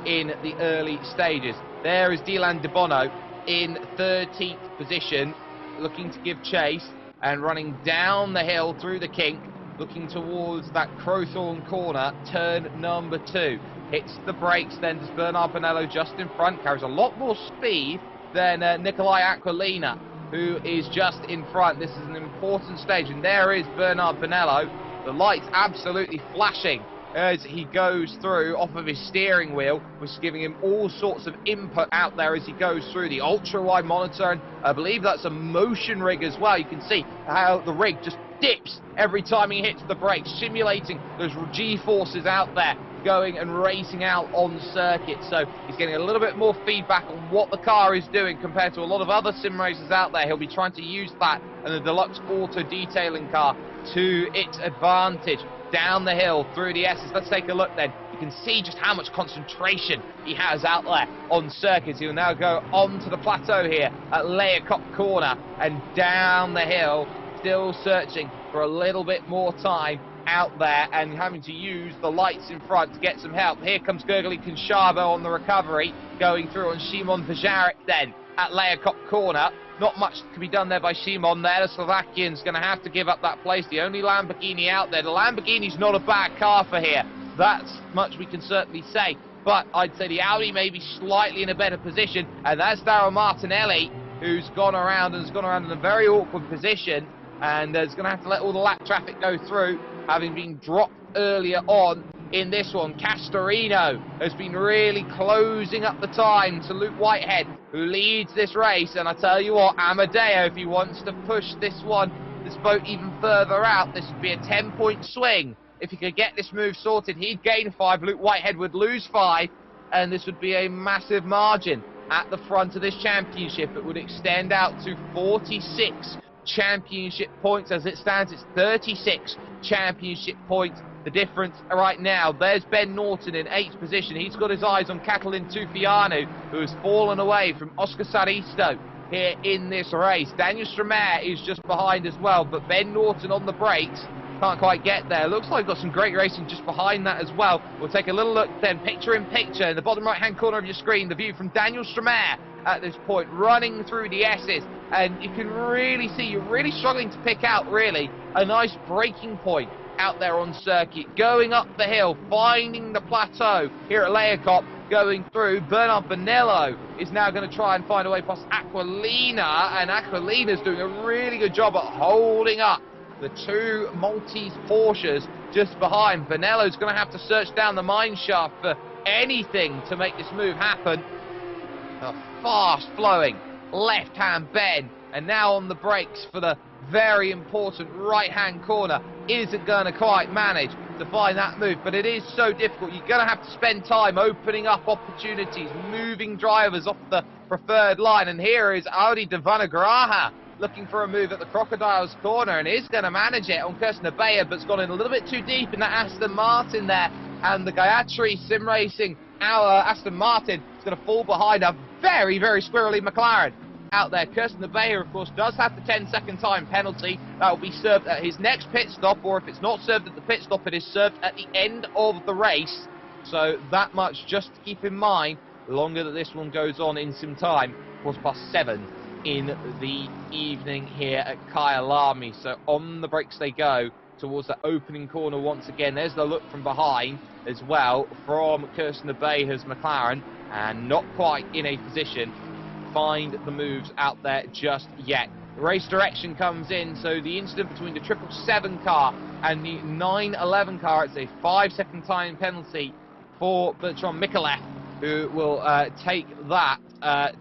in the early stages. There is Dylan De Bono in 13th position, looking to give chase and running down the hill through the kink, looking towards that Crowthorne corner, turn number 2. Hits the brakes then, does Bernard Bonello just in front, carries a lot more speed than Nikolai Aquilina, who is just in front. This is an important stage, and there is Bernard Bonello. The lights absolutely flashing as he goes through off of his steering wheel, which is giving him all sorts of input out there as he goes through the ultra-wide monitor, and I believe that's a motion rig as well. You can see how the rig just dips every time he hits the brakes, simulating those G-forces out there going and racing out on circuit. So he's getting a little bit more feedback on what the car is doing compared to a lot of other sim racers out there. He'll be trying to use that and the Deluxe Auto detailing car to its advantage. Down the hill through the S's. Let's take a look then. You can see just how much concentration he has out there on circuits. He'll now go onto the plateau here at Leacop Corner and down the hill, still searching for a little bit more time out there and having to use the lights in front to get some help. Here comes Gergely Konchavo on the recovery, going through on Szymon Wyżarek then at Leacop Corner. Not much can be done there by Szymon there. The Slovakian's going to have to give up that place. The only Lamborghini out there. The Lamborghini's not a bad car for here. That's much we can certainly say. But I'd say the Audi may be slightly in a better position. And that's Daryl Martinelli, who's gone around and has gone around in a very awkward position. And is going to have to let all the lap traffic go through, having been dropped earlier on in this one. Castorino has been really closing up the time to Luke Whitehead, who leads this race. And I tell you what, Amadeo, if he wants to push this boat even further out, this would be a 10-point swing. If he could get this move sorted, he'd gain 5, Luke Whitehead would lose 5, and this would be a massive margin at the front of this championship. It would extend out to 46 championship points. As it stands, it's 36 championship points. The difference right now, there's Ben Norton in 8th position. He's got his eyes on Catalin Tufianu, who has fallen away from Oscar Saristo here in this race. Daniel Stramer is just behind as well, but Ben Norton on the brakes can't quite get there. Looks like we've got some great racing just behind that as well. We'll take a little look then, picture in picture, in the bottom right-hand corner of your screen, the view from Daniel Stramer at this point, running through the S's. And you can really see, you're really struggling to pick out, really, a nice braking point out there on circuit, going up the hill, finding the plateau here at Leacop, going through. Bernard Bonello is now going to try and find a way past Aquilina, and Aquilina's doing a really good job at holding up the two Maltese Porsches just behind. Bonello's going to have to search down the mine shaft for anything to make this move happen. A fast-flowing left-hand bend, and now on the brakes for the very important right-hand corner. Isn't going to quite manage to find that move, but it is so difficult. You're going to have to spend time opening up opportunities, moving drivers off the preferred line. And here is Audi de Vanagraha looking for a move at the Crocodile's corner, and is going to manage it on Kirsten Abaya, but it's gone in a little bit too deep in that Aston Martin there. And the Gayatri Sim Racing, our Aston Martin, is going to fall behind a very, very squirrely McLaren out there. Kirsten Abaya, of course, does have the 10-second time penalty. That will be served at his next pit stop, or if it's not served at the pit stop, it is served at the end of the race. So that much just to keep in mind. The longer that this one goes on in some time, 7:15 in the evening here at Kyalami. So on the brakes they go towards the opening corner once again. There's the look from behind as well from Kirsten Abaya's McLaren, and not quite in a position find the moves out there just yet. The race direction comes in, so the incident between the 777 car and the 911 car, it's a 5-second time penalty for Bertrand Mikolev, who will take that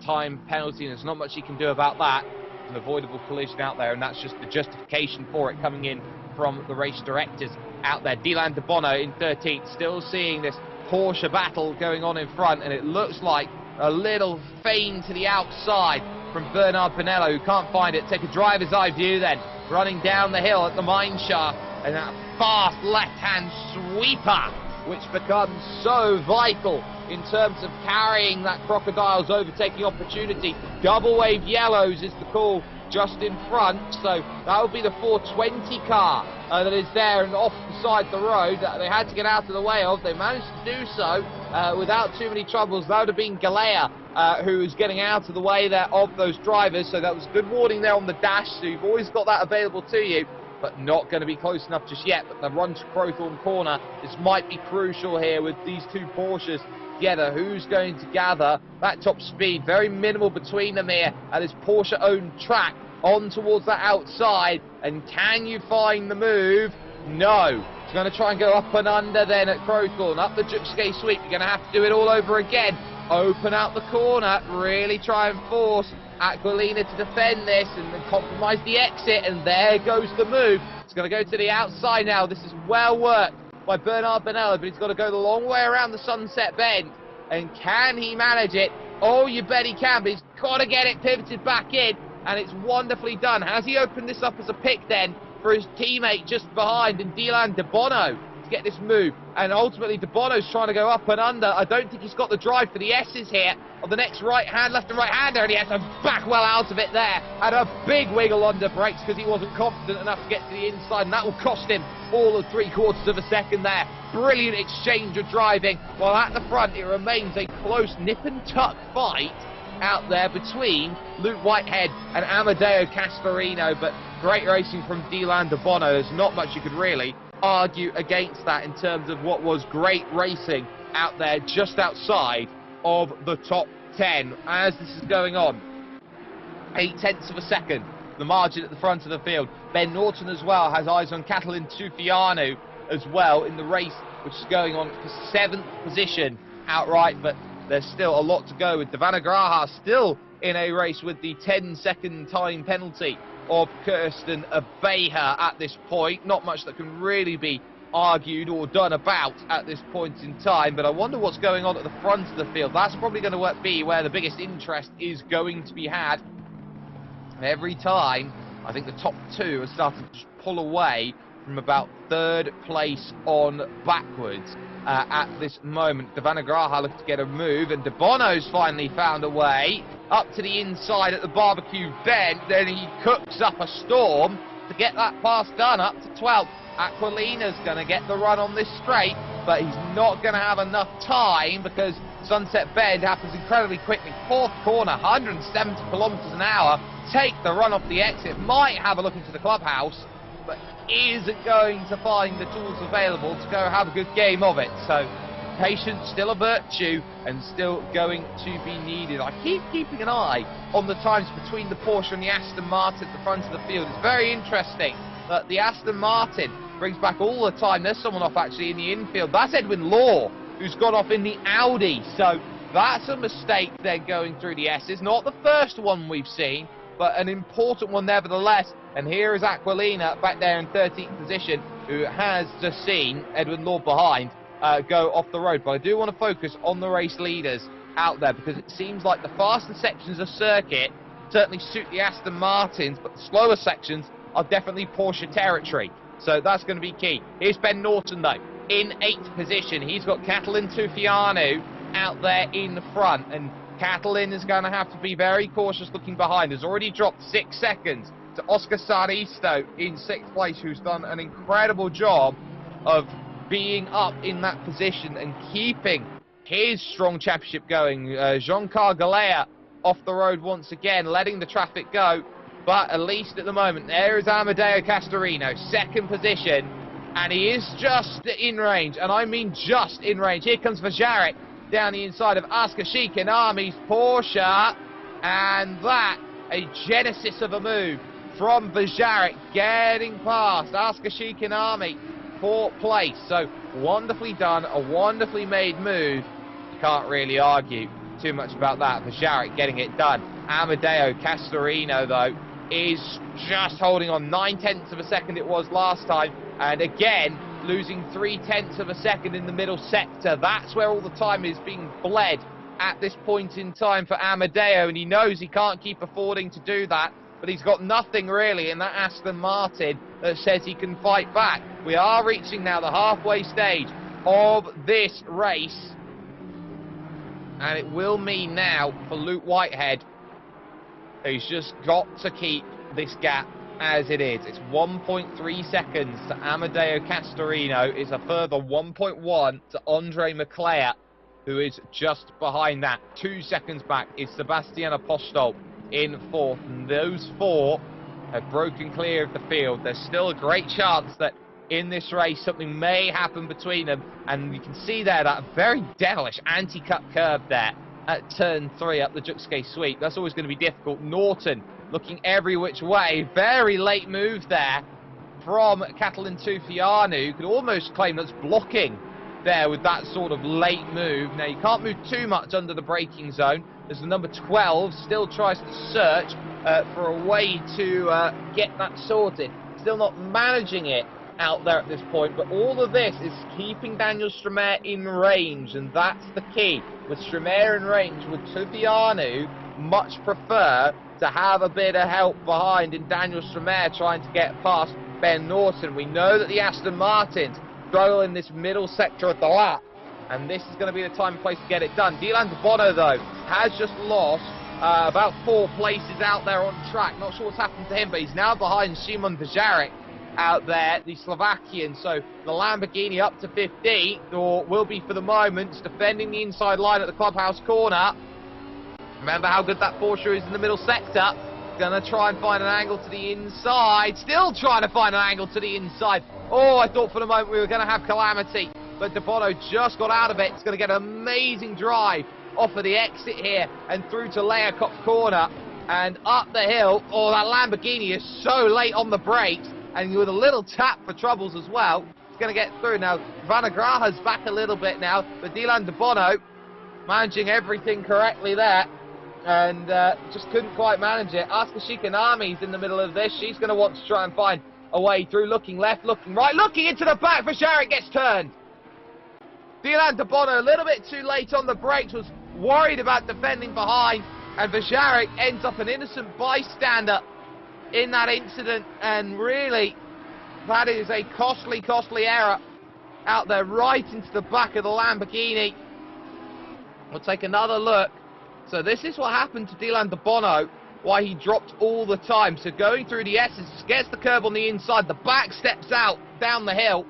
time penalty, and there's not much he can do about that. An avoidable collision out there, and that's just the justification for it coming in from the race directors out there. Dylan de Bono in 13th, still seeing this Porsche battle going on in front, and it looks like a little feint to the outside from Bernard Bonello, who can't find it. Take a driver's eye view then, running down the hill at the mine shaft, and that fast left-hand sweeper, which becomes so vital in terms of carrying that Crocodile's overtaking opportunity. Double wave yellows is the call just in front, so that will be the 420 car that is there and off the side of the road that they had to get out of the way of. They managed to do so without too many troubles. That would have been Galea who's getting out of the way there of those drivers, so that was good warning there on the dash, so you've always got that available to you, but not going to be close enough just yet. But the run to Crowthorne Corner, this might be crucial here with these two Porsches together. Who's going to gather that top speed? Very minimal between them here at this Porsche-owned track on towards that outside. And can you find the move? No. It's going to try and go up and under then at Crowthorne, up the Juxke sweep. You're going to have to do it all over again. Open out the corner, really try and force Aquilina to defend this and then compromise the exit, and there goes the move. It's going to go to the outside now. This is well worked by Bernard Bonello, but he's got to go the long way around the Sunset Bend. And can he manage it? Oh, you bet he can, but he's got to get it pivoted back in, and it's wonderfully done. Has he opened this up as a pick then for his teammate just behind, and Dylan de Bono? He's get this move. And ultimately, De Bono's trying to go up and under. I don't think he's got the drive for the S's here. On the next right hand, left and right hander, and he has to back well out of it there. And a big wiggle under brakes because he wasn't confident enough to get to the inside, and that will cost him all of 3/4 of a second there. Brilliant exchange of driving, while at the front it remains a close nip and tuck fight out there between Luke Whitehead and Amedeo Castorino, but great racing from Dylan De Bono. There's not much you could really argue against that in terms of what was great racing out there just outside of the top 10 as this is going on. 0.8 of a second, the margin at the front of the field. Ben Norton as well has eyes on Catalin Tufianu as well in the race, which is going on for 7th position outright, but there's still a lot to go with Devanagraha still in a race with the 10-second time penalty of Kirsten Abeja at this point. Not much that can really be argued or done about at this point in time, but I wonder what's going on at the front of the field. That's probably going to be where the biggest interest is going to be had. And every time, I think the top 2 are starting to pull away from about 3rd place on backwards at this moment. Devanagraha looking to get a move, and De Bono's finally found a way up to the inside at the barbecue bend. Then he cooks up a storm to get that pass done up to 12th. Aquilina's going to get the run on this straight, but he's not going to have enough time because Sunset Bend happens incredibly quickly. 4th corner, 170 kilometers an hour. Take the run off the exit. Might have a look into the clubhouse, but isn't going to find the tools available to go have a good game of it. So patience still a virtue and still going to be needed. I keep keeping an eye on the times between the Porsche and the Aston Martin at the front of the field. It's very interesting that the Aston Martin brings back all the time. There's someone off actually in the infield. That's Edwin Law, who's gone off in the Audi. So that's a mistake then going through the S's. Not the first one we've seen, but an important one nevertheless. And here is Aquilina back there in 13th position, who has just seen Edwin Law behind go off the road. But I do want to focus on the race leaders out there, because it seems like the faster sections of circuit certainly suit the Aston Martins, but the slower sections are definitely Porsche territory. So that's going to be key. Here's Ben Norton, though, in 8th position. He's got Catalin Tufianu out there in the front, and Catalin is going to have to be very cautious looking behind. Has already dropped 6 seconds to Oscar Saristo in 6th place, who's done an incredible job of being up in that position and keeping his strong championship going. Jean-Carl Galea off the road once again, letting the traffic go. But at least at the moment, there is Amedeo Castorino, 2nd position, and he is just in range, and I mean just in range. Here comes Vajarek down the inside of Asker Shikanami's Porsche, and that, a genesis of a move from Vajarek, getting past Asker Shikanami, 4th place. So wonderfully done, a wonderfully made move. You can't really argue too much about that. Vajarek getting it done. Amedeo Castorino, though, is just holding on. 0.9 of a second it was last time, and again losing 0.3 of a second in the middle sector. That's where all the time is being bled at this point in time for Amedeo, and he knows he can't keep affording to do that, but he's got nothing really in that Aston Martin that says he can fight back. We are reaching now the halfway stage of this race, and it will mean now for Luke Whitehead, he's just got to keep this gap as it is. It's 1.3 seconds to Amedeo Castorino. It's a further 1.1 to Andre Maclea, who is just behind that. 2 seconds back is Sebastian Apostol in 4th. And those 4 have broken clear of the field. There's still a great chance that in this race something may happen between them. And you can see there that very devilish anti-cut curve there at turn 3 up the Juxke sweep. That's always going to be difficult. Norton looking every which way. Very late move there from Catalin Tufianu. You could almost claim that's blocking there with that sort of late move. Now, you can't move too much under the braking zone, as the number 12 still tries to search for a way to get that sorted. Still not managing it out there at this point, but all of this is keeping Daniel Stramer in range, and that's the key. With Stramer in range, would Tufianu much prefer to have a bit of help behind in Daniel Stramer trying to get past Ben Norton? We know that the Aston Martins struggle in this middle sector of the lap. And this is going to be the time and place to get it done. Dylan de Bono, though, has just lost about 4 places out there on track. Not sure what's happened to him, but he's now behind Szymon Wyżerek out there, the Slovakian. So the Lamborghini up to 15th, or will be for the moment, defending the inside line at the clubhouse corner. Remember how good that Porsche is in the middle sector. Gonna try and find an angle to the inside. Still trying to find an angle to the inside. Oh, I thought for the moment we were going to have calamity, but de Bono just got out of it. It's going to get an amazing drive off of the exit here and through to Leakop corner and up the hill. Oh, that Lamborghini is so late on the brakes, and with a little tap for troubles as well. It's going to get through. Now, Vanagraha's back a little bit now, but Dylan de Bono managing everything correctly there. And just couldn't quite manage it. Asuka Shikanami's in the middle of this. She's going to want to try and find a way through, looking left, looking right, looking into the back. Wyżerek gets turned. Dylan de Bono a little bit too late on the brakes, was worried about defending behind, and Wyżerek ends up an innocent bystander in that incident. And really, that is a costly error out there right into the back of the Lamborghini. We'll take another look. So this is what happened to Dylan de Bono, why he dropped all the time. So going through the S's, gets the curb on the inside, the back steps out down the hill,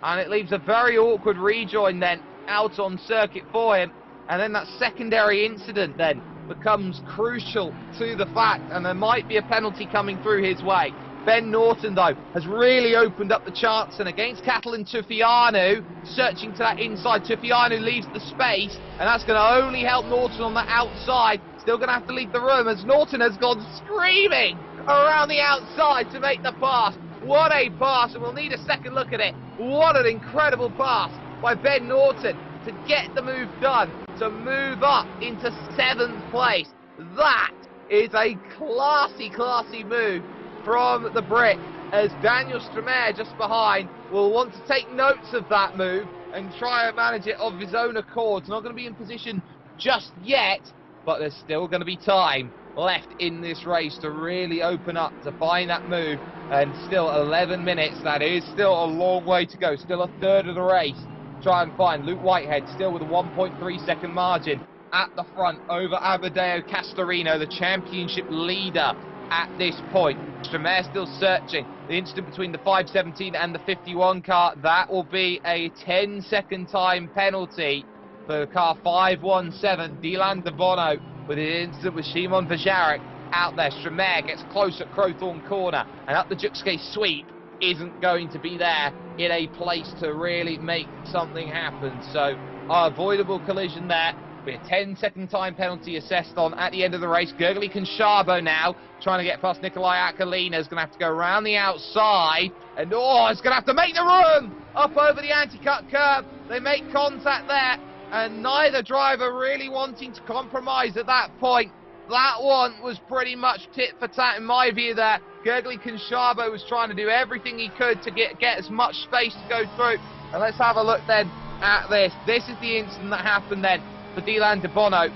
and it leaves a very awkward rejoin then out on circuit for him. And then that secondary incident then becomes crucial to the fact, and there might be a penalty coming through his way. Ben Norton, though, has really opened up the chance, and against Catalin Tufianu, searching to that inside, Tufianu leaves the space, and that's going to only help Norton on the outside. Still going to have to leave the room, as Norton has gone screaming around the outside to make the pass. What a pass, and we'll need a second look at it. What an incredible pass by Ben Norton to get the move done, to move up into 7th place. That is a classy move from the Brit, as Daniel Stramer just behind will want to take notes of that move and try and manage it of his own accord. It's not going to be in position just yet, but there's still going to be time left in this race to really open up to find that move. And still 11 minutes, that is still a long way to go, still a third of the race. Try and find Luke Whitehead still with a 1.3 second margin at the front over Amadeo Castorino, the championship leader at this point. Stramer still searching. The incident between the 517 and the 51 car, that will be a 10-second time penalty for car 517. Dylan de Bono with an incident with Szymon Wyżerek out there. Stramer gets close at Crowthorne corner, and up the Juxke sweep isn't going to be there in a place to really make something happen. So, avoidable collision there. Be a 10-second time penalty assessed on at the end of the race. Gergely Conchabo now trying to get past Nikolai Akolina. Is going to have to go around the outside, and it's going to have to make the room up over the anti-cut curb. They make contact there, and neither driver really wanting to compromise at that point. That one was pretty much tit for tat in my view there. Gergely Conchabo was trying to do everything he could to get as much space to go through. And let's have a look then at this. This is the incident that happened then for Dylan de Bono.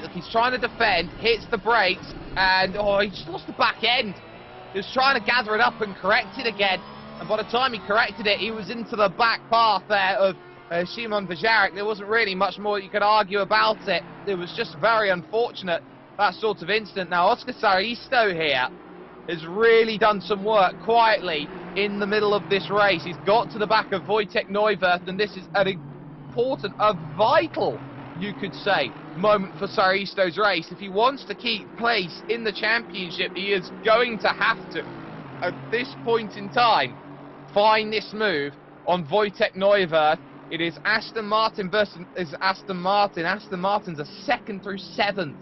Look, he's trying to defend, hits the brakes, and he just lost the back end. He was trying to gather it up and correct it again, and by the time he corrected it, he was into the back path there of Szymon Wyżerek. There wasn't really much more you could argue about it. It was just very unfortunate, that sort of incident. Now, Oscar Saristo here has really done some work quietly in the middle of this race. He's got to the back of Wojtek Neuwirth, and this is an important, a vital, you could say, moment for Saristo's race. If he wants to keep place in the championship, he is going to have to, at this point in time, find this move on Wojtek Neuwirth. It is Aston Martin versus Aston Martin. Aston Martin's a 2nd through 7th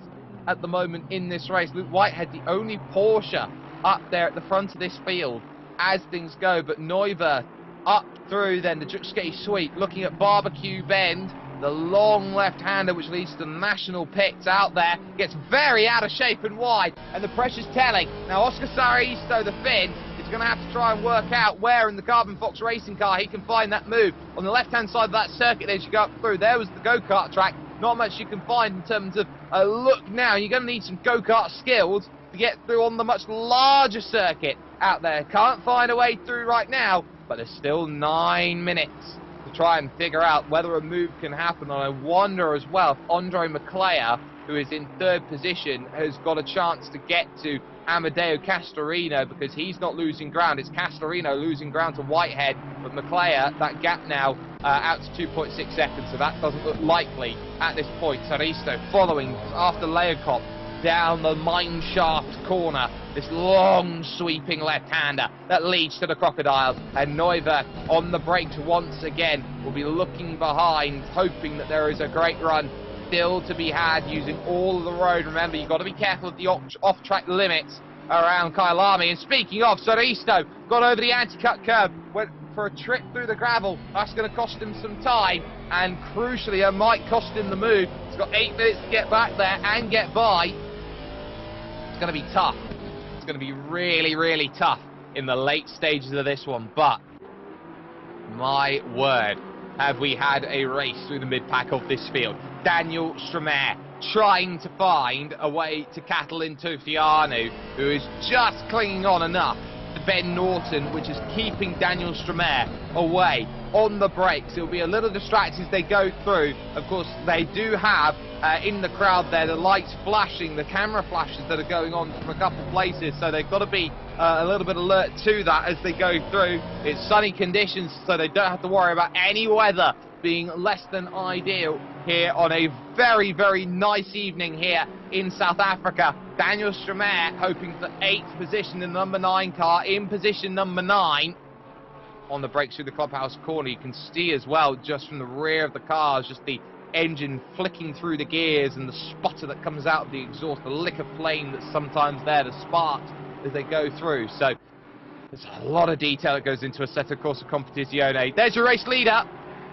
at the moment in this race. Luke Whitehead, the only Porsche up there at the front of this field as things go, but Neuwirth up through then the Juxke sweep, looking at Barbecue Bend, the long left-hander which leads to the national pits out there, gets very out of shape and wide, and the pressure's telling. Now Oscar Saristo, the Finn, is going to have to try and work out where in the Carbon Fox racing car he can find that move. On the left-hand side of that circuit as you go up through, there was the go-kart track. Not much you can find in terms of a look now. You're going to need some go-kart skills to get through on the much larger circuit out there. Can't find a way through right now but there's still 9 minutes to try and figure out whether a move can happen. And I wonder as well if Andre Maclea, who is in 3rd position, has got a chance to get to Amadeo Castorino, because he's not losing ground. It's Castorino losing ground to Whitehead, but Maclea, that gap now out to 2.6 seconds, so that doesn't look likely at this point. Saristo following after Leocop down the mine shaft corner, this long sweeping left-hander that leads to the Crocodiles, and Neuwirth on the brakes once again will be looking behind, hoping that there is a great run still to be had using all of the road. Remember, you've got to be careful of the off-track limits around Kyalami. And speaking of, Saristo got over the anti-cut curb, went for a trip through the gravel. That's going to cost him some time, and crucially, it might cost him the move. He's got 8 minutes to get back there and get by. It's going to be tough. It's going to be really, really tough in the late stages of this one, but my word, have we had a race through the mid-pack of this field. Daniel Stramer trying to find a way to Catalin Tufianu, who is just clinging on enough to Ben Norton, which is keeping Daniel Stramer away on the brakes. It'll be a little distracting as they go through. Of course, they do have in the crowd there the lights flashing, the camera flashes that are going on from a couple of places, so they've got to be a little bit alert to that as they go through. It's sunny conditions, so they don't have to worry about any weather being less than ideal here on a very, very nice evening here in South Africa. Daniel Stramer hoping for 8th position in the number 9 car, in position number 9 on the brakes through the clubhouse corner. You can see as well, just from the rear of the cars, just the engine flicking through the gears and the sputter that comes out of the exhaust, the lick of flame that's sometimes there, the sparks as they go through. So there's a lot of detail that goes into a Assetto Corsa Competizione. There's your race leader.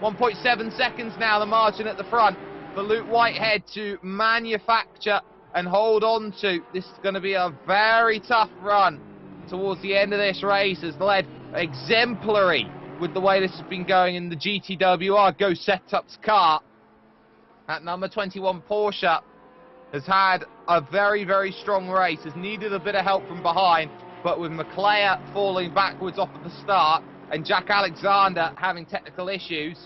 1.7 seconds now, the margin at the front for Luke Whitehead to manufacture and hold on to. This is going to be a very tough run towards the end of this race, has led exemplary with the way this has been going in the GTWR Go Setup's car. That number 21 Porsche has had a very, very strong race, has needed a bit of help from behind, but with Maclea falling backwards off of the start and Jack Alexander having technical issues,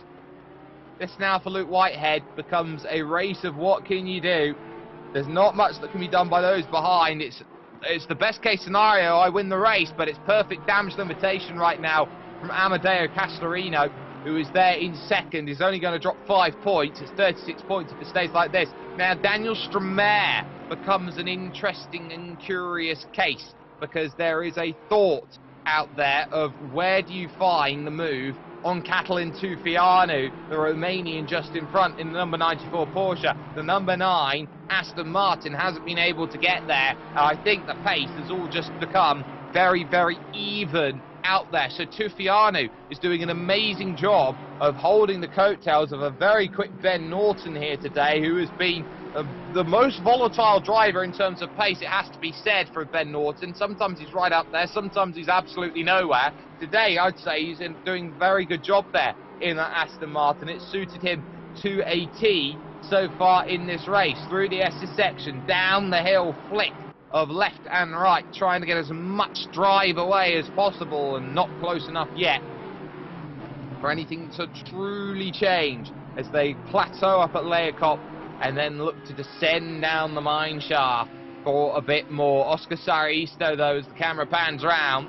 this now for Luke Whitehead becomes a race of what can you do. There's not much that can be done by those behind. It's the best case scenario, I win the race, but it's perfect damage limitation right now from Amadeo Castorino, who is there in 2nd. Is only going to drop 5 points. It's 36 points if it stays like this. Now Daniel Stramer becomes an interesting and curious case, because there is a thought out there of where do you find the move on Catalin Tufianu, the Romanian just in front in the number 94 Porsche. The number 9 Aston Martin hasn't been able to get there. I think the pace has all just become very, very even out there. So Tufianu is doing an amazing job of holding the coattails of a very quick Ben Norton here today, who has been the most volatile driver in terms of pace, it has to be said, for Ben Norton. Sometimes he's right up there, sometimes he's absolutely nowhere. Today, I'd say he's doing a very good job there in that Aston Martin. It suited him to a T so far in this race. Through the S's section, down the hill, flick of left and right, trying to get as much drive away as possible, and not close enough yet for anything to truly change as they plateau up at Leocop and then look to descend down the mine shaft for a bit more. Oscar Saristo, though, as the camera pans round,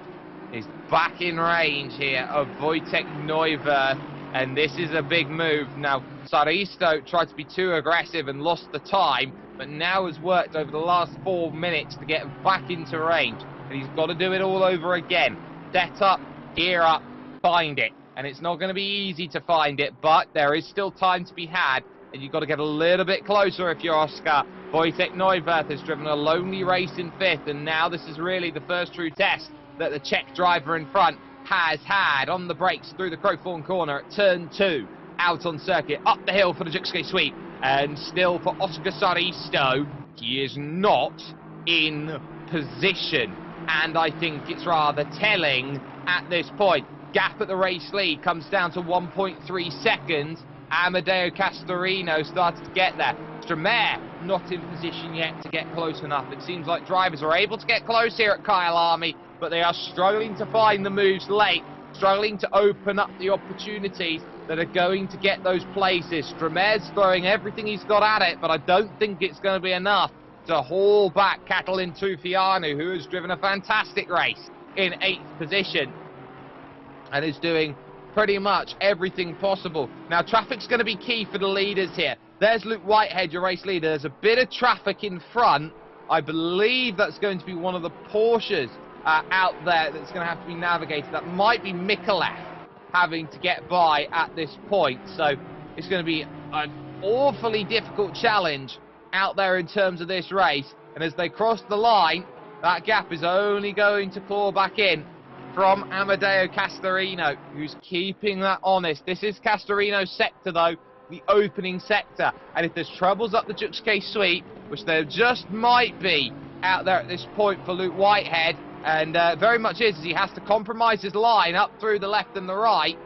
is back in range here of Wojtek Neuwirth, and this is a big move. Now, Saristo tried to be too aggressive and lost the time, but now has worked over the last 4 minutes to get back into range, and he's got to do it all over again. Set up, gear up, find it, and it's not going to be easy to find it, but there is still time to be had, and you've got to get a little bit closer if you're Oscar. Wojtek Neuwirth has driven a lonely race in 5th, and now this is really the first true test that the Czech driver in front has had. On the brakes through the Crowthorne corner at turn 2, out on circuit, up the hill for the Juxke sweep, and still for Oscar Saristo, he is not in position, and I think it's rather telling at this point. Gap at the race lead comes down to 1.3 seconds. Amadeo Castorino started to get there. Stramer not in position yet to get close enough. It seems like drivers are able to get close here at Kyalami, but they are struggling to find the moves late. struggling to open up the opportunities that are going to get those places. Stromae's throwing everything he's got at it, but I don't think it's going to be enough to haul back Kyalami Tufianu, who has driven a fantastic race in 8th position and is doing pretty much everything possible. Now, traffic's going to be key for the leaders here. There's Luke Whitehead, your race leader. There's a bit of traffic in front. I believe that's going to be one of the Porsches out there that's going to have to be navigated. That might be Mikolev having to get by at this point. So it's going to be an awfully difficult challenge out there in terms of this race. And as they cross the line, that gap is only going to claw back in from Amedeo Castorino, who's keeping that honest. This is Castorino's sector, though, the opening sector. And if there's troubles up the Juxke sweep, which there just might be out there at this point for Luke Whitehead, and very much is, as he has to compromise his line up through the left and the right,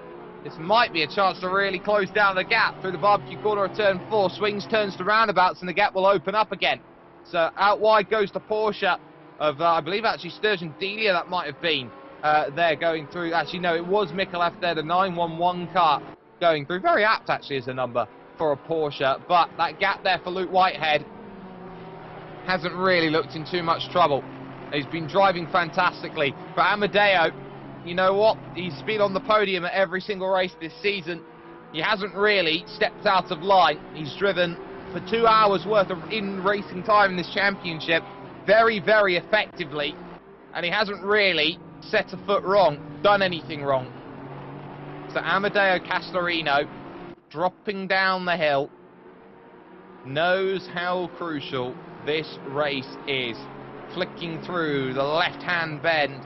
this might be a chance to really close down the gap through the barbecue corner of turn 4. Swings, turns to roundabouts, and the gap will open up again. So out wide goes the Porsche of, I believe, actually Sturgeon Delia, that might have been there going through. Actually, no, it was Mikolev there, the 911 car going through. Very apt, actually, as a number for a Porsche. But that gap there for Luke Whitehead hasn't really looked in too much trouble. He's been driving fantastically. For Amedeo, you know what? He's been on the podium at every single race this season. He hasn't really stepped out of line. He's driven for 2 hours worth of in-racing time in this championship very, very effectively. And he hasn't really set a foot wrong, done anything wrong. So Amedeo Castorino, dropping down the hill, knows how crucial this race is. Flicking through the left-hand bend,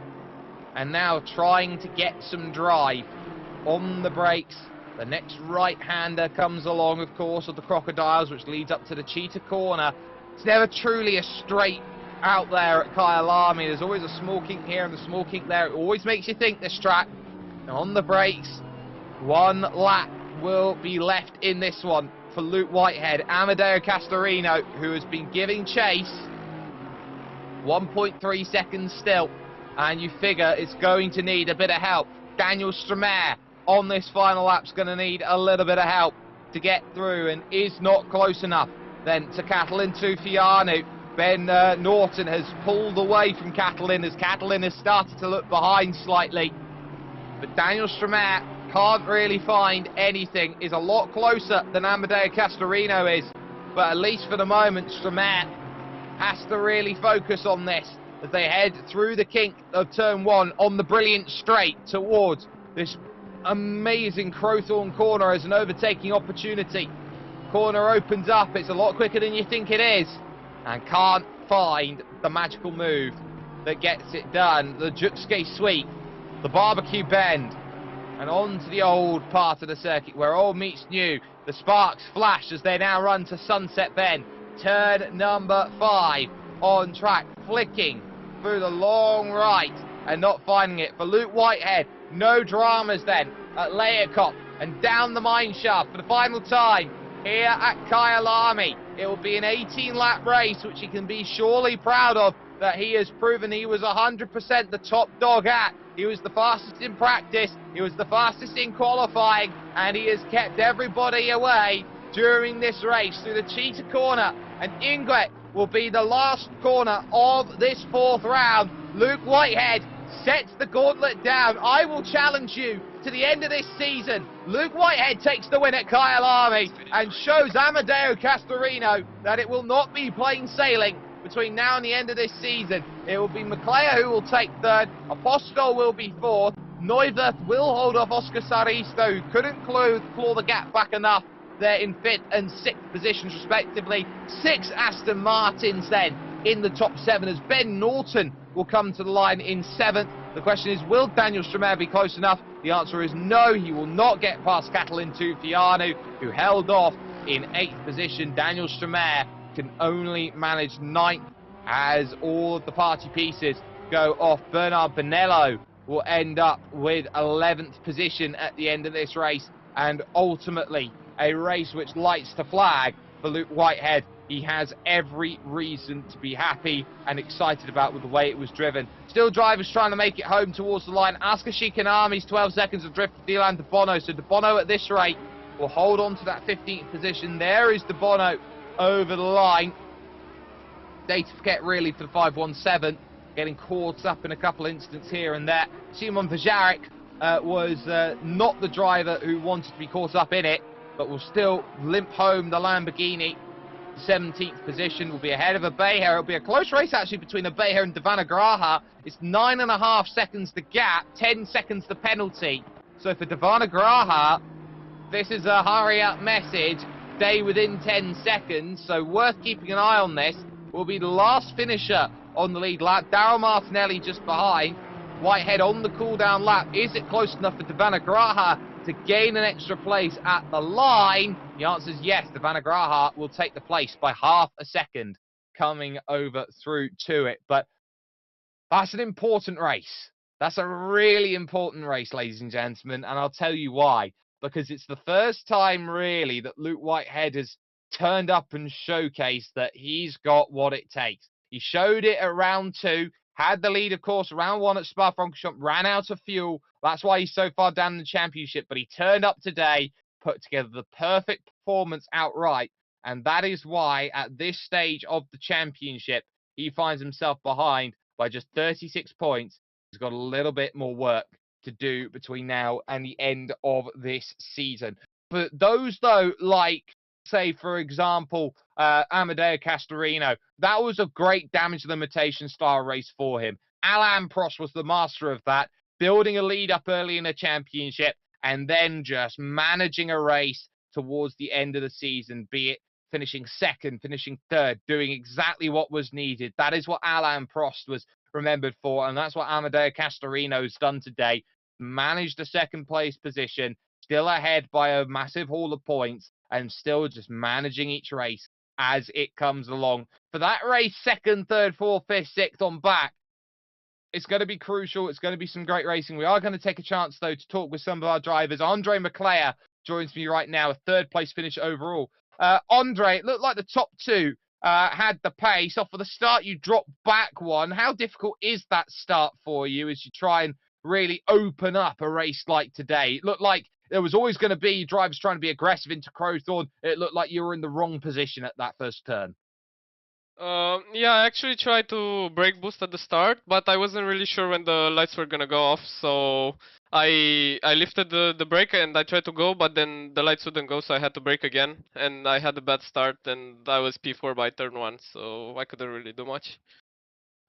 and now trying to get some drive on the brakes. The next right-hander comes along, of course, of the Crocodiles, which leads up to the Cheetah corner. It's never truly a straight out there at Kyalami. There's always a small kink here and a small kink there. It always makes you think, this track. Now on the brakes, 1 lap will be left in this one for Luke Whitehead. Amedeo Castorino, who has been giving chase, 1.3 seconds still, and you figure it's going to need a bit of help. Daniel Stromae on this final lap's going to need a little bit of help to get through, and is not close enough then to Kyalami Tufianu. Ben Norton has pulled away from Kyalami as Kyalami has started to look behind slightly, but Daniel Stromae can't really find anything. Is a lot closer than Amedeo Castorino is, but at least for the moment Stromae has to really focus on this as they head through the kink of turn 1 on the brilliant straight towards this amazing Crowthorne corner as an overtaking opportunity. Corner opens up, it's a lot quicker than you think it is, and can't find the magical move that gets it done. The Juxke sweep, the barbecue bend, and on to the old part of the circuit where old meets new. The sparks flash as they now run to Sunset Bend. Turn number 5 on track, flicking through the long right and not finding it for Luke Whitehead. No dramas then at Layakop, and down the mine shaft for the final time here at Kyalami. It will be an 18-lap race, which he can be surely proud of, that he has proven he was 100% the top dog at. He was the fastest in practice, he was the fastest in qualifying, and he has kept everybody away during this race through the Cheetah corner. And Inglet will be the last corner of this 4th round. Luke Whitehead sets the gauntlet down. I will challenge you to the end of this season. Luke Whitehead takes the win at Kyalami and shows Amedeo Castorino that it will not be plain sailing between now and the end of this season. It will be McClare who will take 3rd, Apostol will be 4th, Neuwirth will hold off Oscar Saristo, who couldn't claw the gap back enough there in 5th and 6th positions respectively. 6 Aston Martins then in the top 7 as Ben Norton will come to the line in 7th. The question is, will Daniel Stromae be close enough? The answer is no, he will not get past Kyalami Tufianu, who held off in 8th position. Daniel Stromae can only manage 9th as all of the party pieces go off. Bernard Bonello will end up with 11th position at the end of this race, and ultimately a race which lights the flag for Luke Whitehead he has every reason to be happy and excited about with the way it was driven. Still drivers trying to make it home towards the line. Kyalami's 12 seconds of drift for Dylan De Bono. So De Bono at this rate will hold on to that 15th position. There is De Bono over the line. Data forget really for the 517. Getting caught up in a couple incidents here and there. Simon Vajarek was not the driver who wanted to be caught up in it, but will still limp home the Lamborghini. 17th position will be ahead of Abeja. It'll be a close race actually between Abeja and Devanagraha. It's 9.5 seconds the gap, 10 seconds the penalty. So for Devanagraha, this is a hurry up message. Stay within 10 seconds, so worth keeping an eye on this. Will be the last finisher on the lead lap. Daryl Martinelli just behind. Whitehead on the cool-down lap. Is it close enough for Devanagraha to gain an extra place at the line? The answer is yes. Devanagraha will take the place by half a second coming over through to it. But that's an important race. That's a really important race, ladies and gentlemen, and I'll tell you why. Because it's the first time, really, that Luke Whitehead has turned up and showcased that he's got what it takes. He showed it at round 2, had the lead, of course, round 1 at Spa-Francorchamps, ran out of fuel. That's why he's so far down in the championship. But he turned up today, put together the perfect performance outright. And that is why, at this stage of the championship, he finds himself behind by just 36 points. He's got a little bit more work to do between now and the end of this season. But those, though, like, say, for example, Amadeo Castorino, that was a great damage limitation style race for him. Alain Prost was the master of that, building a lead up early in a championship and then just managing a race towards the end of the season, be it finishing second, finishing third, doing exactly what was needed. That is what Alain Prost was remembered for, and that's what Amadeo Castorino's done today. Managed a second place position, still ahead by a massive haul of points, and still just managing each race as it comes along. For that race, second, third, fourth, fifth, sixth on back, it's going to be crucial. It's going to be some great racing. We are going to take a chance, though, to talk with some of our drivers. Andre McClare joins me right now, a third place finish overall. Andre, it looked like the top two had the pace. Off of the start, you dropped back one. How difficult is that start for you as you try and really open up a race like today? It looked like there was always going to be drivers trying to be aggressive into Crowthorne. It looked like you were in the wrong position at that first turn. Yeah, I actually tried to brake boost at the start, but I wasn't really sure when the lights were gonna go off, so I lifted the brake and I tried to go, but then the lights wouldn't go, so I had to brake again, and I had a bad start, and I was P4 by turn 1, so I couldn't really do much.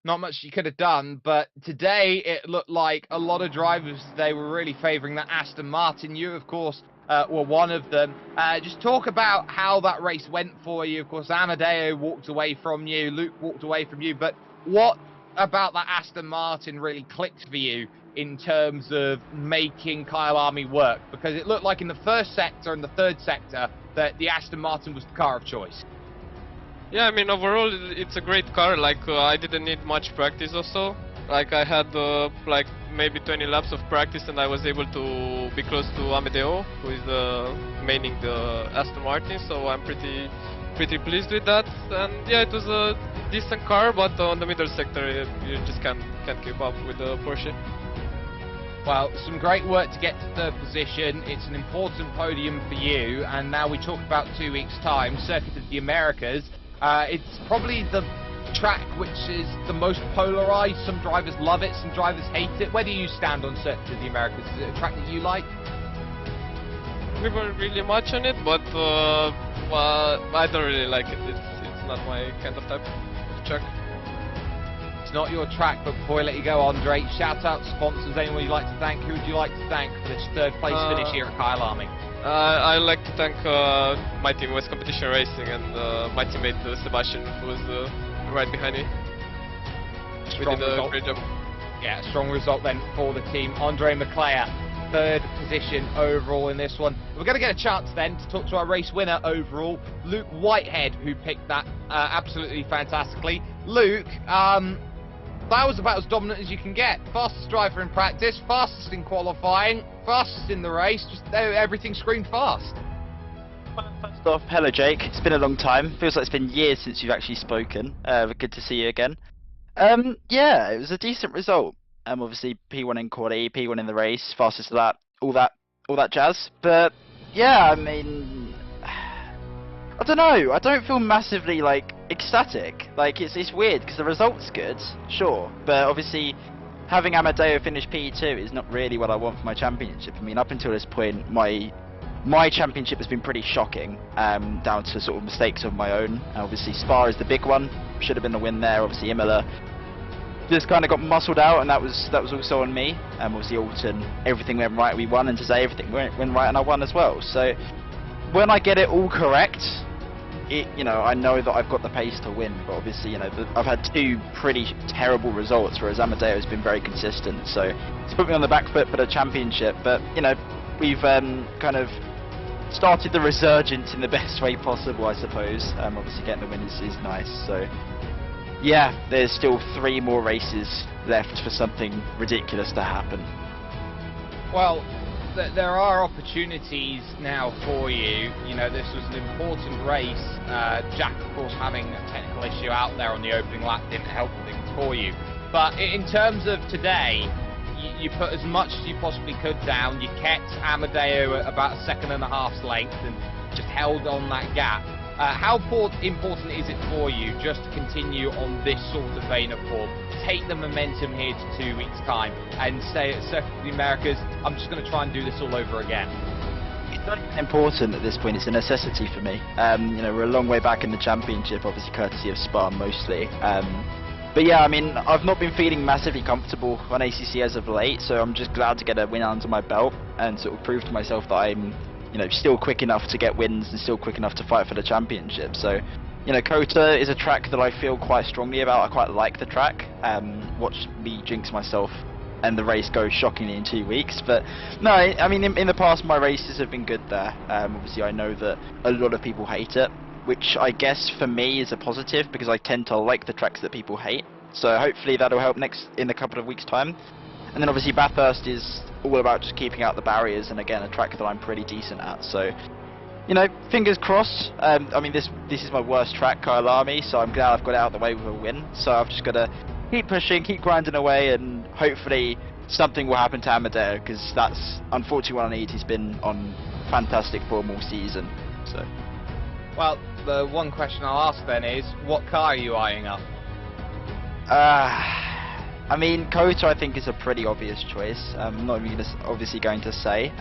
Not much you could have done, but today it looked like a lot of drivers today were really favouring that Aston Martin. You, of course, were one of them. Just talk about how that race went for you. Of course, Amadeo walked away from you, Luke walked away from you, but what about that Aston Martin really clicked for you in terms of making Kyalami work? Because it looked like in the first sector and the third sector that the Aston Martin was the car of choice. Yeah, I mean, overall, it's a great car. Like, I didn't need much practice or so. Like, I had, like, maybe 20 laps of practice, and I was able to be close to Amadeo, who is maining the Aston Martin, so I'm pretty pleased with that. And, yeah, it was a decent car, but on the middle sector, you just can't keep up with the Porsche. Well, some great work to get to third position. It's an important podium for you, and now we talk about 2 weeks' time, Circuit of the Americas. It's probably the track which is the most polarized. Some drivers love it, some drivers hate it. Where do you stand on Circuit of the Americas? Is it a track that you like? We weren't really much on it, but well, I don't really like it. It's not my kind of type of track. It's not your track, but before I let you go, Andre, shout out to sponsors. Anyone you'd like to thank? Who would you like to thank for this third place finish here at Kyalami? I'd like to thank my team, West Competition Racing, and my teammate Sebastian, who was right behind me. Strong we did a result. great job. Yeah, strong result then for the team. Andre McClare, third position overall in this one. We're going to get a chance then to talk to our race winner overall, Luke Whitehead, who picked that absolutely fantastically. Luke, that was about as dominant as you can get. Fastest driver in practice, fastest in qualifying, fastest in the race, just everything screamed fast. First off, hello Jake. It's been a long time. Feels like it's been years since you've actually spoken. Good to see you again. Yeah, it was a decent result. Obviously P1 in quali, P1 in the race, fastest lap, all that jazz. But yeah, I mean, I don't know. I don't feel massively like ecstatic. Like it's weird because the result's good, sure, but obviously having Amadeo finish P2 is not really what I want for my championship. I mean, up until this point, my championship has been pretty shocking, down to sort of mistakes of my own. Obviously Spa is the big one, should have been the win there. Obviously Imola just kind of got muscled out, and that was also on me. Obviously Alton, everything went right, we won, and today everything went right and I won as well. So when I get it all correct, I know that I've got the pace to win, but obviously, I've had two pretty terrible results, whereas Amadeo has been very consistent. So it's put me on the back foot for the championship, but we've kind of started the resurgence in the best way possible, I suppose. Obviously getting the win is nice. So yeah, there's still 3 more races left for something ridiculous to happen. Well, there are opportunities now for you. This was an important race. Jack, of course, having a technical issue out there on the opening lap didn't help things for you. But in terms of today, you put as much as you possibly could down. You kept Amadeo at about a 1.5 seconds length and just held on that gap. How important is it for you just to continue on this sort of vein of form, take the momentum here to 2 weeks' time, and say at Circuit of the Americas, I'm just going to try and do this all over again? It's not even important at this point, it's a necessity for me. We're a long way back in the championship, obviously courtesy of Spa mostly. But yeah, I mean, I've not been feeling massively comfortable on ACC as of late, so I'm just glad to get a win under my belt and sort of prove to myself that I'm still quick enough to get wins and still quick enough to fight for the championship. So, Kota is a track that I feel quite strongly about. I quite like the track. Watch me jinx myself and the race go shockingly in 2 weeks. But no, I mean, in the past my races have been good there. Obviously I know that a lot of people hate it, which I guess for me is a positive because I tend to like the tracks that people hate. So hopefully that'll help in a couple of weeks' time. And then obviously Bathurst is all about just keeping out the barriers, and again a track that I'm pretty decent at. So, fingers crossed. I mean, this is my worst track, Kyalami, so I'm glad I've got it out of the way with a win. So I've just got to keep pushing, keep grinding away, and hopefully something will happen to Amadeo, because that's unfortunately what I need. He's been on fantastic form all season. So, well, the one question I'll ask then is, what car are you eyeing up? I mean, Kota I think is a pretty obvious choice. I'm not even obviously going to say,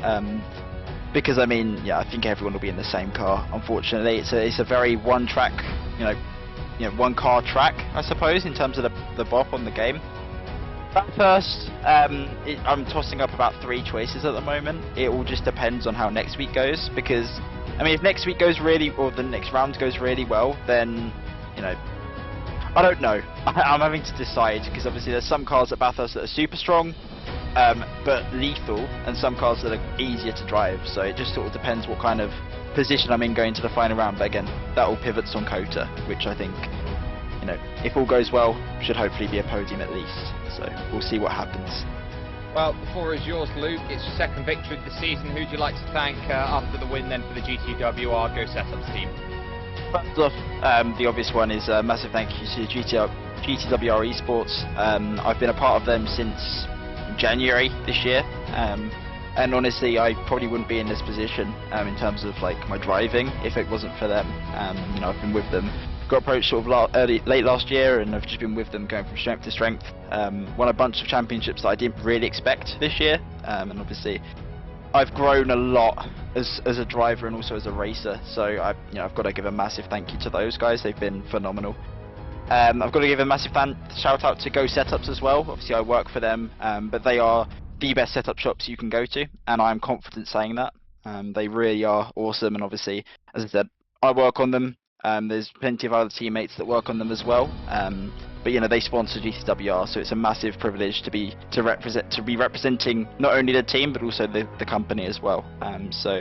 because I mean, yeah, I think everyone will be in the same car. Unfortunately, it's a very one track, one car track, I suppose, in terms of the bop on the game. First, I'm tossing up about 3 choices at the moment. It all just depends on how next week goes, because I mean, if next week goes or the next round goes really well, then I don't know. I'm having to decide, because obviously there's some cars at Bathurst that are super strong, but lethal, and some cars that are easier to drive. So it just sort of depends what kind of position I'm in going to the final round. But again, that all pivots on Kota, which I think, if all goes well, should hopefully be a podium at least. So we'll see what happens. Well, the floor is yours, Luke. It's your second victory of the season. Who'd you like to thank after the win then for the GTWR Go Setups team? First off, the obvious one is a massive thank you to GTWR Esports. I've been a part of them since January this year, and honestly I probably wouldn't be in this position in terms of like my driving if it wasn't for them. I've been with them, got approached sort of late last year, and I've just been with them going from strength to strength. Won a bunch of championships that I didn't really expect this year, and obviously I've grown a lot as a driver and also as a racer, so I've got to give a massive thank you to those guys. They've been phenomenal. I've got to give a massive shout out to Go Setups as well. Obviously I work for them, but they are the best setup shops you can go to, and I'm confident saying that. They really are awesome, and obviously, as I said, I work on them. There's plenty of other teammates that work on them as well. But they sponsor GTWR, so it's a massive privilege to be representing not only the team but also the company as well. So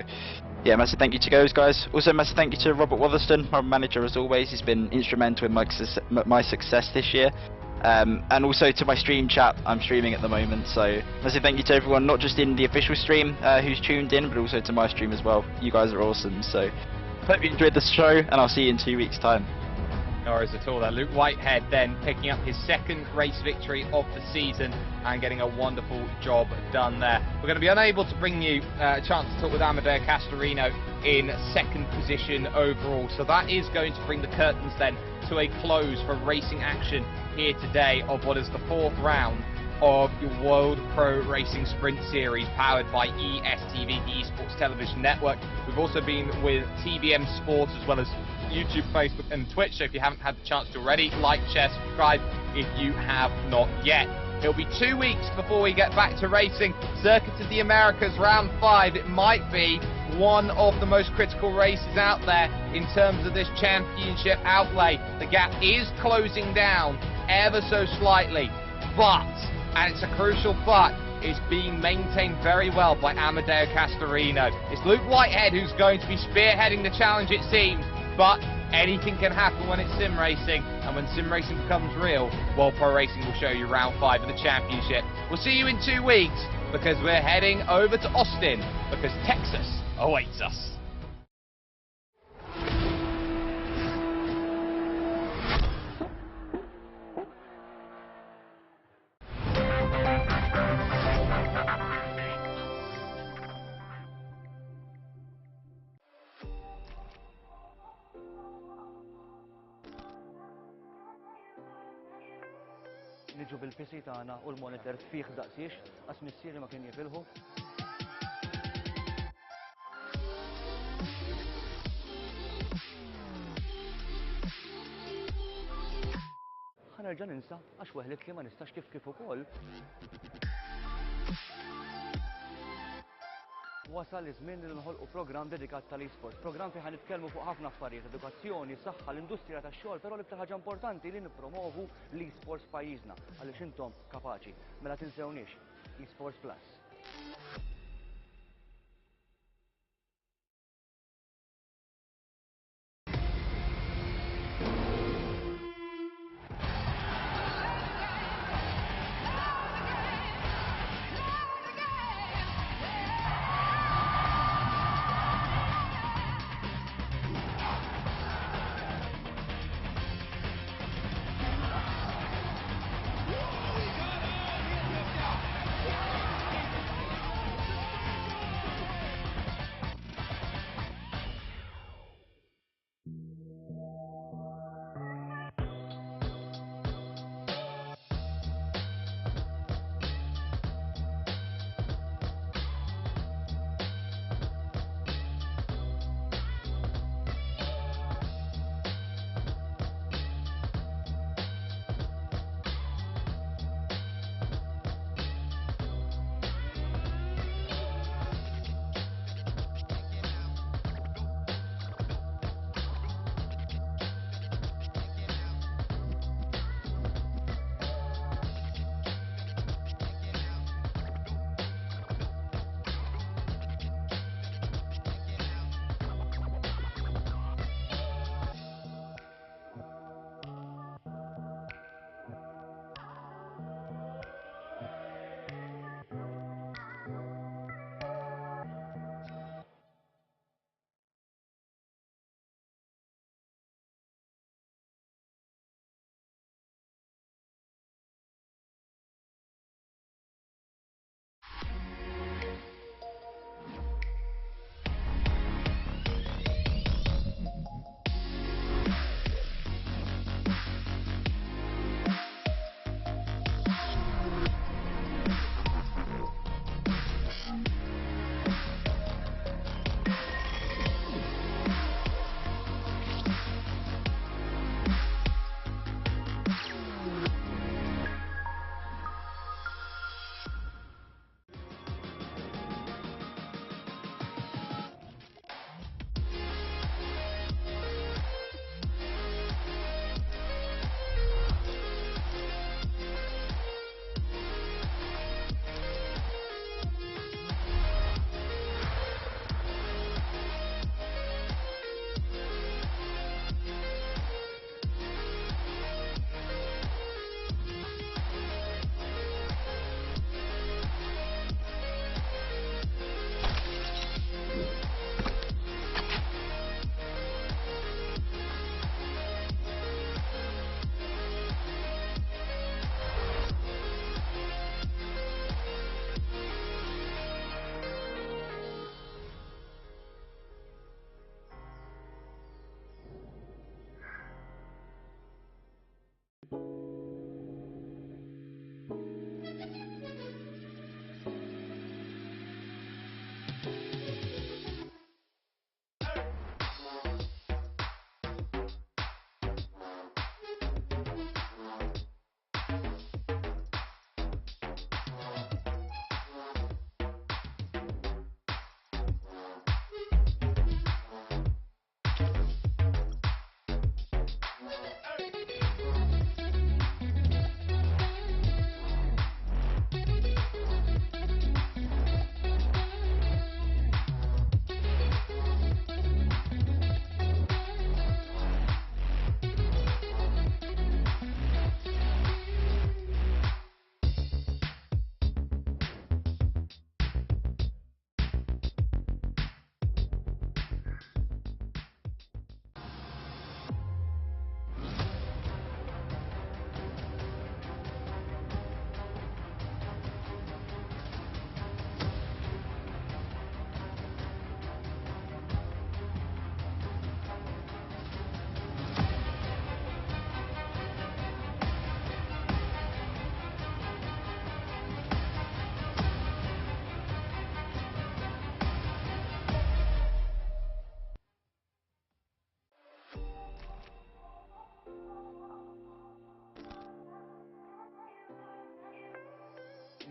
yeah, massive thank you to those guys. Also massive thank you to Robert Wotherston, my manager as always. He's been instrumental in my success this year. And also to my stream chat. I'm streaming at the moment, so massive thank you to everyone, not just in the official stream who's tuned in, but also to my stream as well. You guys are awesome. So Hope you enjoyed the show, and I'll see you in 2 weeks' time. No worries at all there. Luke Whitehead then picking up his second race victory of the season and getting a wonderful job done there. We're going to be unable to bring you a chance to talk with Amadeo Castorino in second position overall. So that is going to bring the curtains then to a close for racing action here today of what is the fourth round of your World Pro Racing Sprint Series powered by ESTV, the Esports Television Network. We've also been with TVM Sports as well as YouTube, Facebook and Twitch, so if you haven't had the chance to already, like, share, subscribe if you have not yet. It'll be 2 weeks before we get back to racing. Circuit of the Americas round 5. It might be one of the most critical races out there in terms of this championship outlay. The gap is closing down ever so slightly, but, and it's a crucial but, is being maintained very well by Amadeo Castorino. It's Luke Whitehead who's going to be spearheading the challenge, it seems, but anything can happen when it's sim racing, and when sim racing becomes real, World Pro Racing will show you round 5 of the championship. We'll see you in 2 weeks, because we're heading over to Austin, because Texas awaits us. Niġu bil-PC tagħna u l-monitor fih daqsiex, għas missieri ma kien jifilħu. Ħanerġa' ninsa għax weħlet li ma nistax kif ukoll. Wasal iż-żmien li nħolqu programm dedikat tal-esports, programm fejn ħanitkellmu fuq ħafna affarijiet, edukazzjoni, saħħa, l-industrija tax-xogħol, però l-iktar ħaġa importanti li nippromovu l-esports pajjiżna għaliex intom kapaċi. Mela tinsewniex, eSports Plus.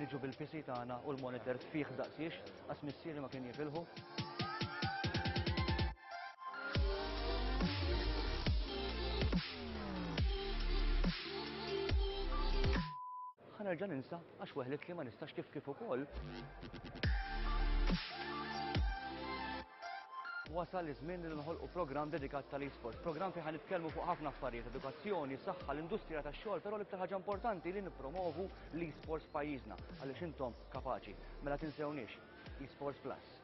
Niġu bil-PC tagħna u l-monitor tfih daqsiex, għas missieri ma kien jifilħu. Ħanerġa' ninsa għax weħlet li ma nistax kif ukoll. Wasal iż-żmien li nħolqu programm dedikat tal-esports, programm fejn nitkellmu fuq ħafna affarijiet, edukazzjoni, saħħa, l-industrija tax-xogħol, però l-iktar ħaġa importanti li nippromovu l-esports pajjiżna għaliex intom kapaċi. Mela tinsewniex, eSports Plus.